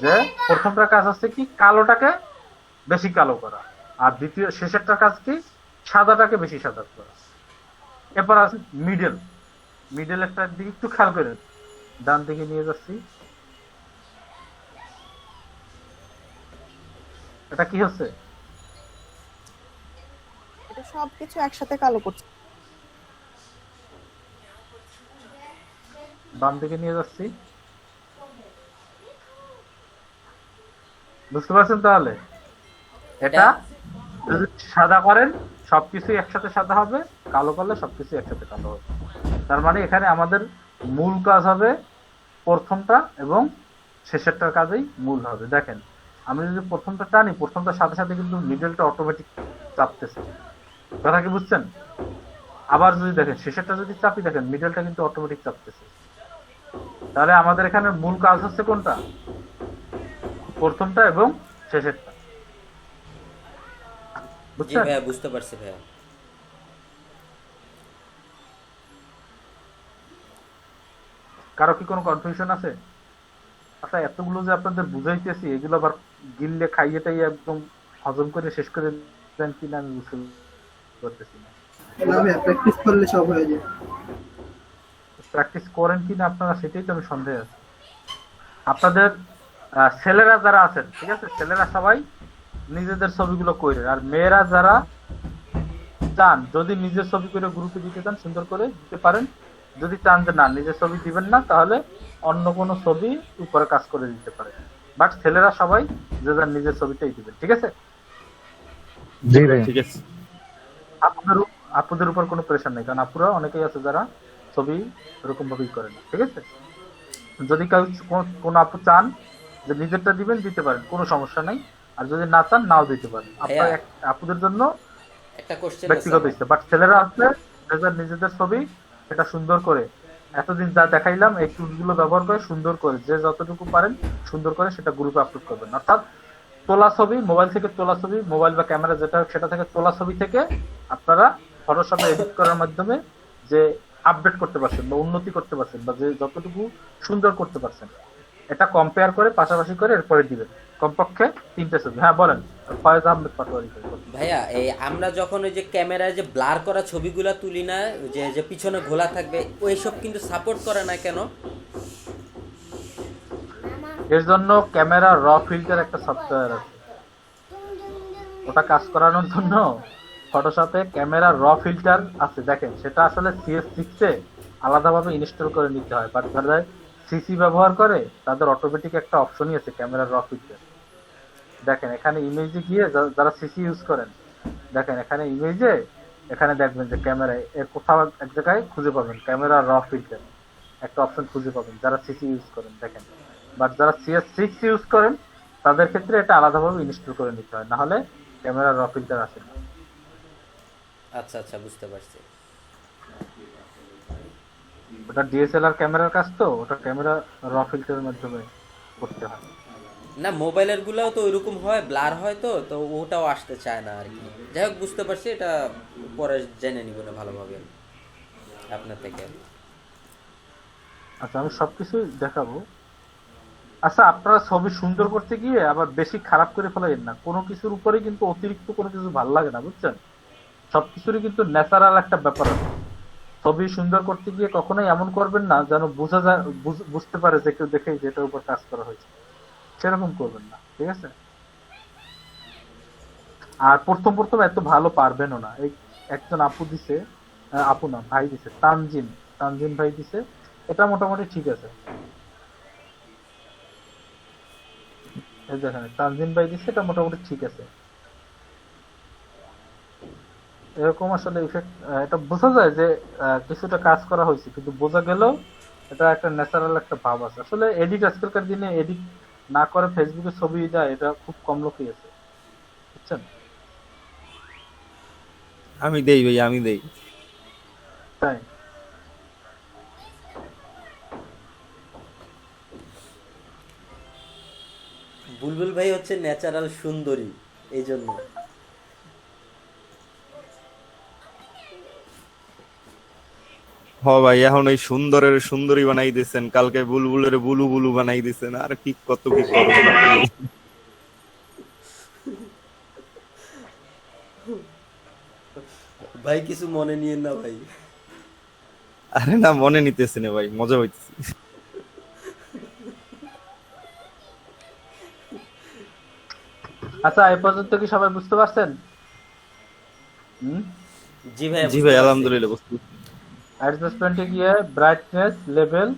যে প্রথমটার কাজ হচ্ছে কি কালোটাকে বেশি কালো করা, আর দ্বিতীয় শেষেরটার কাজ কি সাদাটাকে বেশি সাদা করা। এরপর আছে মিডল। মিডল একটা দিকে একটু খেয়াল করেন, ডান দিকে নিয়ে যাচ্ছি। এটা কি হচ্ছে? এটা সবকিছু একসাথে কালো করছে। বাম দিকে নিয়ে যাচ্ছি। বুঝতে পারছেন? তাহলে এটা যদি সাদা করেন সবকিছু একসাথে সাদা হবে, কালো করলে সবকিছু একসাথে কালো হবে। তার মানে এখানে আমাদের মূল কাজ হবে প্রথমটা এবং শেষেরটার কাজেই মূল হবে। দেখেন আমি যদি প্রথমটা টানি, প্রথমটার সাথে সাথে কিন্তু মিডলটা অটোমেটিক চাপতেছে। কথা কি বুঝছেন? আবার যদি দেখেন শেষেরটা যদি চাপি, দেখেন মিডলটা কিন্তু অটোমেটিক চাপতেছে। তাহলে আমাদের এখানে মূল কাজ হচ্ছে কোনটা? প্রথমটা এবং শেষেরটা। জি বুঝছেন? ভাইয়া বুঝতে পারছি ভাইয়া। কারো কি কোনো কনফিউশন আছে? আচ্ছা এতগুলো যে আপনাদের বুঝাইতেছি, এগুলো আবার গিললে খাইয়ে টাইয়ে একদম হজম করে শেষ করে দেন কিনা আমি বুঝতে পারতেছি না। প্র্যাকটিস করলে সব হয়ে যায়। প্র্যাকটিস করেন কিনা আপনারা সেটাই তো আমি সন্দেহ আছে। আপনাদের ছেলেরা যারা আছেন, ঠিক আছে, ছেলেরা সবাই নিজেদের ছবিগুলো করেন। আর মেয়েরা যারা চান যদি নিজের ছবি করে গ্রুপে দিতে চান সুন্দর করে দিতে পারেন। যদি চান যে না নিজের ছবি দিবেন না, তাহলে অন্য কোনো ছবি উপরে কাজ করে দিতে পারেন। বাট ছেলেরা সবাই যে যার নিজের ছবিটাই দিবেন, ঠিক আছে? জি ভাই। ঠিক আছে। আপুদের উপর কোনো প্রেশার নেই, কারণ আপুরা অনেকেই আছে যারা ছবি এরকম ভাবেই করে না, ঠিক আছে? যদি কেউ কোন আপু চান যে নিজেরটা দিবেন, দিতে পারেন, কোনো সমস্যা নাই। আর যদি না চান নাও দিতে পারেন। আপনার আপুদের জন্য একটা কোশ্চেন ব্যক্তিগত ইচ্ছা। বাট ছেলেরা আসলে নিজেদের ছবি সেটা সুন্দর করে, এতদিন যা দেখাইলাম এই টুলগুলো ব্যবহার করে সুন্দর করে যে যতটুকু পারেন সুন্দর করে সেটা গ্রুপে আপলোড করবেন। অর্থাৎ তোলা ছবি, মোবাইল থেকে তোলা ছবি, মোবাইল বা ক্যামেরা যেটা সেটা থেকে তোলা ছবি থেকে আপনারা ফটোশপে এডিট করার মাধ্যমে যে আপডেট করতে পারছেন বা উন্নতি করতে পারছেন বা যে যতটুকু সুন্দর করতে পারছেন, এটা কম্পেয়ার করে পাশাপাশি করে এরপরে দিবেন কমপক্ষে 3টে ছবি। হ্যাঁ বলেন। ফয়েজ আহমেদ পাটোয়ারি। ভাইয়া এই আমরা যখন ওই যে ক্যামেরায় যে ব্লার করা ছবিগুলা তুলি না, যে যে পিছনে ঘোলা থাকবে, ওইসব কিন্তু সাপোর্ট করে না কেন? এর জন্য ক্যামেরা র ফিল্টার একটা সফটওয়্যার আছে, ওটা কাজ করানোর জন্য ফটোশপে ক্যামেরা র ফিল্টার আছে। দেখেন সেটা আসলে CS6 এ আলাদাভাবে ইনস্টল করে নিতে হয়, বাট যারা সিসি ব্যবহার করে তাদের অটোমেটিক একটা অপশনই আছে ক্যামেরা র ফিল্টার। দেখেন এখানে ইমেজে গিয়ে যারা সিসি ইউজ করেন, দেখেন এখানে ইমেজে এখানে দেখবেন যে ক্যামেরায় এর কোথাও এক জায়গায় খুঁজে পাবেন ক্যামেরা র ফিল্টার একটা অপশন খুঁজে পাবেন যারা সিসি ইউজ করেন। দেখেন বাট যারা CS6 ইউজ করেন তাদের ক্ষেত্রে এটা আলাদাভাবে ইনস্টল করে নিতে হয়, না হলে ক্যামেরা র ফিল্টার আসে না। আচ্ছা আচ্ছা বুঝতে পারছি। ওটা DSLR ক্যামেরার কাজ, তো ওটা ক্যামেরা র ফিল্টারের মাধ্যমে করতে হয়। না মোবাইলের গুলাও তো ওইরকম হয়, ব্লার হয়, তো তো ওটাও আসতে চায় না আর কি। যাই হোক বুঝতে পারছি, এটা পরে জেনে নিব না ভালোভাবে আপনার থেকে। আচ্ছা আমি সবকিছু দেখাবো। আচ্ছা আপনারা ছবি সুন্দর করতে গিয়ে আবার বেশি খারাপ করে ফেলেন না। কোনো কিছুর উপরে কিন্তু অতিরিক্ত কোনো কিছু ভালো লাগে না, বুঝছেন? সবকিছুরই কিন্তু ন্যাচারাল একটা ব্যাপার আছে। ছবি সুন্দর করতে গিয়ে কখনোই এমন করবেন না যেন বোঝা যায়, বুঝতে পারে যে কেউ দেখে যেটার উপর কাজ করা হয়েছে, সেরকম করবেন না, ঠিক আছে? আর প্রথম প্রথম এত ভালো পারবেনও না। এই একজন আপু দিছে, আপু না ভাই দিছে, তানজিন ভাই দিছে, এটা মোটামুটি ঠিক আছে। এই দেখেন তানজিন ভাই দিছে, এটা মোটামুটি ঠিক আছে। এরকম আসলে ইফেক্ট, এটা বোঝা যায় যে কিছুটা কাজ করা হয়েছে, কিন্তু বোঝা গেলেও এটা একটা ন্যাচারাল একটা ভাব আছে। আসলে এডিট আজকালকার দিনে এডিট না করে ফেসবুকে ছবি দেয়, এটা খুব কম লোকই আছে, বুঝছেন? আমি দেই ভাই, আমি দেই। তাই বুলবুল ভাই হচ্ছে ন্যাচারাল সুন্দরী, এই জন্য। হ ভাই, এখন ওই সুন্দরের সুন্দরী বানাই দিছেন, কালকে বুলবুলের বুলু বুলু বানাই দিছেন, আর কি কত কি করবেন আপনি। ভাই কিছু মনে নিয়েন না ভাই। আরে না, মনে নিতেছে না ভাই, মজা হইতেছে। আচ্ছা, এই পর্যন্ত কি সবাই বুঝতে পারছেন? জি ভাই, জি ভাই, আলহামদুলিল্লাহ বুঝতে। অ্যাডজাস্টমেন্টে গিয়ে ব্রাইটনেস লেভেল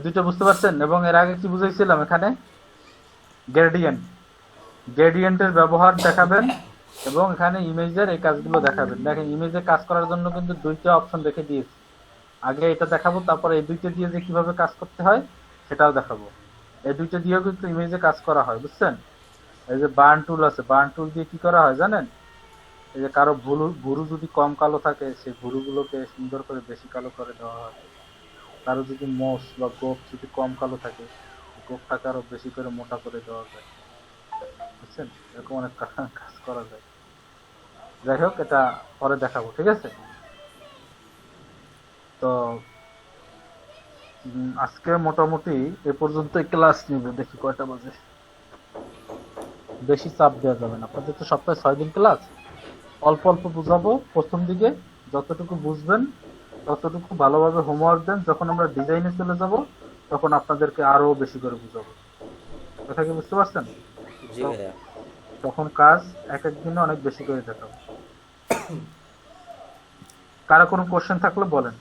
দুইটা বুঝতে পারছেন, এবং এর আগে কি বুঝাইছিলাম এখানে গ্রেডিয়েন্ট, গ্রেডিয়েন্টের ব্যবহার দেখাবেন, এবং এখানে ইমেজের এই কাজগুলো দেখাবেন। দেখেন, ইমেজে কাজ করার জন্য কিন্তু দুইটা অপশন রেখে দিয়েছি। আগে এটা দেখাবো, তারপরে এই দুইটা দিয়ে যে কিভাবে কাজ করতে হয় সেটাও দেখাবো। এই দুইটা দিয়েও কিন্তু ইমেজে কাজ করা হয়, বুঝছেন? এই যে বার্ন টুল আছে, বার্ন টুল দিয়ে কি করা হয় জানেন? এই যে কারো ভুরু যদি কম কালো থাকে, সেই ভুরুগুলোকে সুন্দর করে বেশি কালো করে দেওয়া হয়। কারো যদি মোষ বা গোপ যদি কম কালো থাকে, গোপটাকে আরো বেশি করে মোটা করে দেওয়া যায়, বুঝছেন? এরকম অনেক কাজ করা যায়। যাই হোক, এটা পরে দেখাবো, ঠিক আছে? তো আজকে মোটামুটি এ পর্যন্ত ক্লাস নিবে, দেখি কয়টা বাজে। বেশি চাপ দেওয়া যাবে না, আপনাদের তো সপ্তাহে 6 দিন ক্লাস। অল্প অল্প বুঝাবো প্রথম দিকে, যতটুকু বুঝবেন ততটুকু ভালোভাবে হোমওয়ার্ক দেন। যখন আমরা ডিজাইনে চলে যাব তখন আপনাদেরকে আরো বেশি করে বুঝাবো। কথা কি বুঝতে পারছেন? জি ভাইয়া। তখন কাজ এক এক দিনে অনেক বেশি করে দেখাবো। কারো কোনো কোশ্চেন থাকলে বলেন।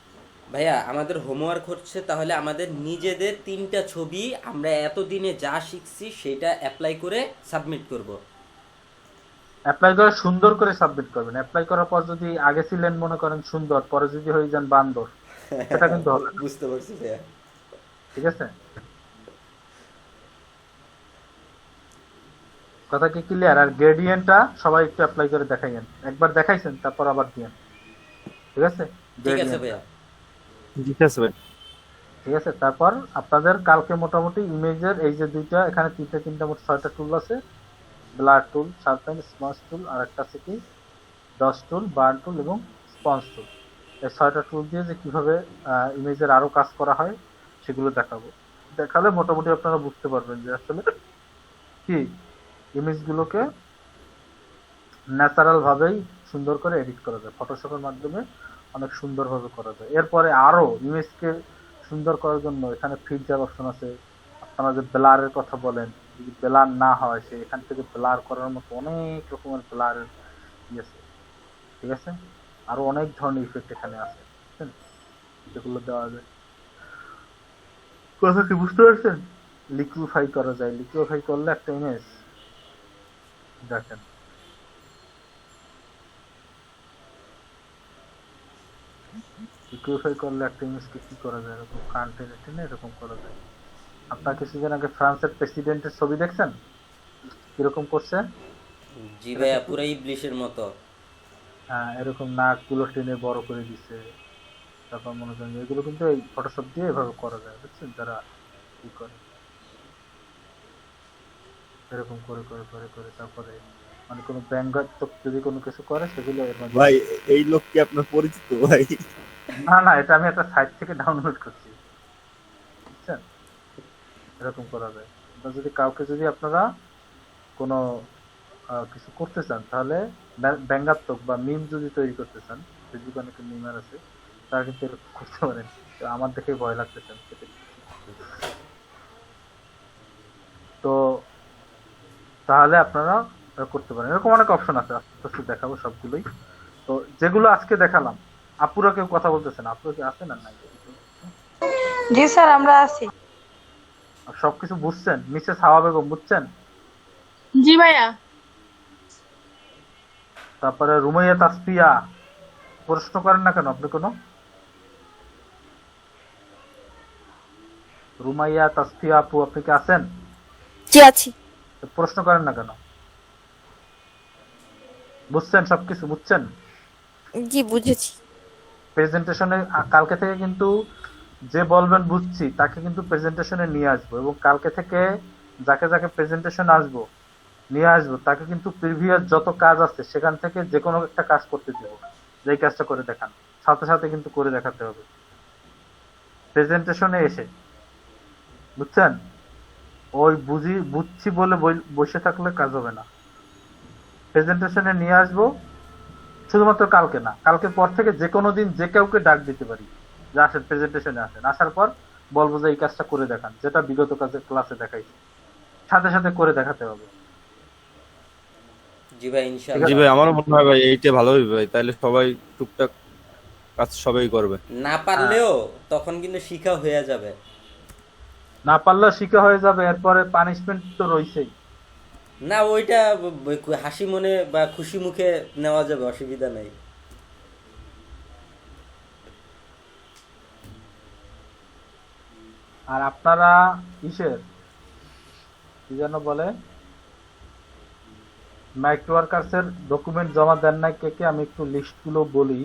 ভাইয়া, আমাদের হোমওয়ার্ক হচ্ছে তাহলে আমাদের নিজেদের 3টা ছবি আমরা এতদিনে যা শিখছি সেটা অ্যাপ্লাই করে সাবমিট করব। অ্যাপ্লাই করে সুন্দর করে সাবমিট করবেন। অ্যাপ্লাই করার পর যদি আগে ছিলেন মনে করেন সুন্দর, পরে যদি হয়ে যান বান্দর, সেটা কিন্তু হবে না। বুঝতে পারছি ভাইয়া। ঠিক আছে, কথা কি ক্লিয়ার? আর গ্রেডিয়েন্টটা সবাই একটু অ্যাপ্লাই করে দেখাইয়েন, একবার দেখাইছেন তারপর আবার দিয়েন, ঠিক আছে? ঠিক আছে ভাইয়া। ঠিক আছে ভাই। ঠিক আছে, তারপর আপনাদের কালকে মোটামুটি ইমেজের এই যে দুইটা, এখানে তিনটা মোট 6টা টুল আছে। ব্লার টুল, শার্পেন, স্মজ টুল, আর একটা আছে কি ডস টুল, বার্ন টুল এবং স্পঞ্জ টুল। এই 6টা টুল দিয়ে যে কিভাবে ইমেজের আরো কাজ করা হয় সেগুলো দেখাবো। দেখালে মোটামুটি আপনারা বুঝতে পারবেন যে আসলে কি ইমেজগুলোকে ন্যাচারাল ভাবেই সুন্দর করে এডিট করা যায়, ফটোশপের মাধ্যমে অনেক সুন্দরভাবে করা যায়। এরপরে আরো ইমেজকে সুন্দর করার জন্য এখানে ফিল্টার অপশন আছে। আপনারা যে ব্লারের কথা বলেন, যদি ব্লার না হয়, সে এখান থেকে ব্লার করার মতো অনেক রকমের ব্লারের আছে, ঠিক আছে? আরো অনেক ধরনের ইফেক্ট এখানে আছে, বুঝছেন? যেগুলো দেওয়া যায়। কথা কি বুঝতে পারছেন? লিকুইফাই করা যায়, লিকুইফাই করলে একটা ইমেজ দেখেন, লিকুইফাই করলে একটা ইমেজকে কি করা যায়, এরকম কান্ট্রি টেনে এরকম করা যায়। আপনার কিছুদিন আগে ফ্রান্সের প্রেসিডেন্টের ছবি দেখছেন কিরকম করছে? জি ভাইয়া, পুরো ইবলিশের মতো। হ্যাঁ, এরকম নাকগুলো টেনে বড় করে দিছে। তারপর মনে করেন এগুলো কিন্তু এই ফটোশপ দিয়ে এভাবে করা যায়, বুঝছেন? যারা কি করে এরকম করে করে করে করে তারপরে মানে কোনো ব্যঙ্গাত্মক যদি কোনো কিছু করে সেগুলো এর মধ্যে। ভাই, এই লোক কি আপনার পরিচিত ভাই? না না, এটা আমি একটা সাইট থেকে ডাউনলোড করছি, বুঝছেন? এরকম করা যায়। যদি কাউকে যদি আপনারা কোনো কিছু করতে চান, তাহলে ব্যঙ্গাত্মক বা মিম যদি তৈরি করতে চান, ফেসবুকে অনেক মিমার আছে, তারা কিন্তু এরকম করতে পারেন। তো আমার দেখে ভয় লাগতেছে। তো তাহলে আপনারা করতে পারেন, এরকম অনেক অপশন আছে, আস্তে আস্তে দেখাবো সবগুলোই। তো যেগুলো আজকে দেখালাম, আপুরা কেউ কথা বলতেছেন? আপুরা কি আছেন আর নাই? জি স্যার, আমরা আছি। সবকিছু বুঝছেন? মিসেস হাওয়া বেগম বুঝছেন? জি ভাইয়া। তারপরে রুমাইয়া তাসফিয়া, প্রশ্ন করেন না কেন আপনি কোনো? রুমাইয়া তাসফিয়া আপু, আপনি কি আছেন? জি আছি। তো প্রশ্ন করেন না কেন? বুঝছেন সবকিছু? বুঝছেন? জি বুঝেছি। প্রেজেন্টেশনে কালকে থেকে কিন্তু যে বলবেন বুঝছি তাকে কিন্তু প্রেজেন্টেশনে নিয়ে আসবো, এবং কালকে থেকে যাকে যাকে প্রেজেন্টেশন নিয়ে আসবো তাকে কিন্তু প্রিভিয়াস যত কাজ আছে সেখান থেকে যে কোনো একটা কাজ করতে দিব, যেই কাজটা করে দেখান সাথে সাথে কিন্তু করে দেখাতে হবে প্রেজেন্টেশনে এসে। বুঝছেন? ওই বুঝছি বলে বসে থাকলে কাজ হবে না। প্রেজেন্টেশনে নিয়ে আসবো, শুধুমাত্র কালকে না, কালকের পর থেকে যে কোনো দিন যে কাউকে ডাক দিতে পারি যে আসেন প্রেজেন্টেশনে আসেন, আসার পর বলবো যে এই কাজটা করে দেখান, যেটা বিগত কাজের ক্লাসে দেখাইছি, সাথে সাথে করে দেখাতে হবে। জি ভাই, ইনশাআল্লাহ। জি ভাই, আমারও মনে হয় ভাই এইটা ভালো হবে ভাই, তাহলে সবাই টুকটাক কাজ সবাই করবে। না পারলেও তখন কিন্তু শিখা হয়ে যাবে। না পারলেও শিখা হয়ে যাবে, এরপরে পানিশমেন্ট তো রয়েছেই। না, ওইটা হাসি মনে বা খুশি মুখে নেওয়া যাবে, অসুবিধা নেই। আর আপনারা কিসের কি যেন বলে, মাইক্রো ওয়ার্কার্স এর ডকুমেন্ট জমা দেন নাই কে কে? আমি একটু লিস্ট গুলো বলি।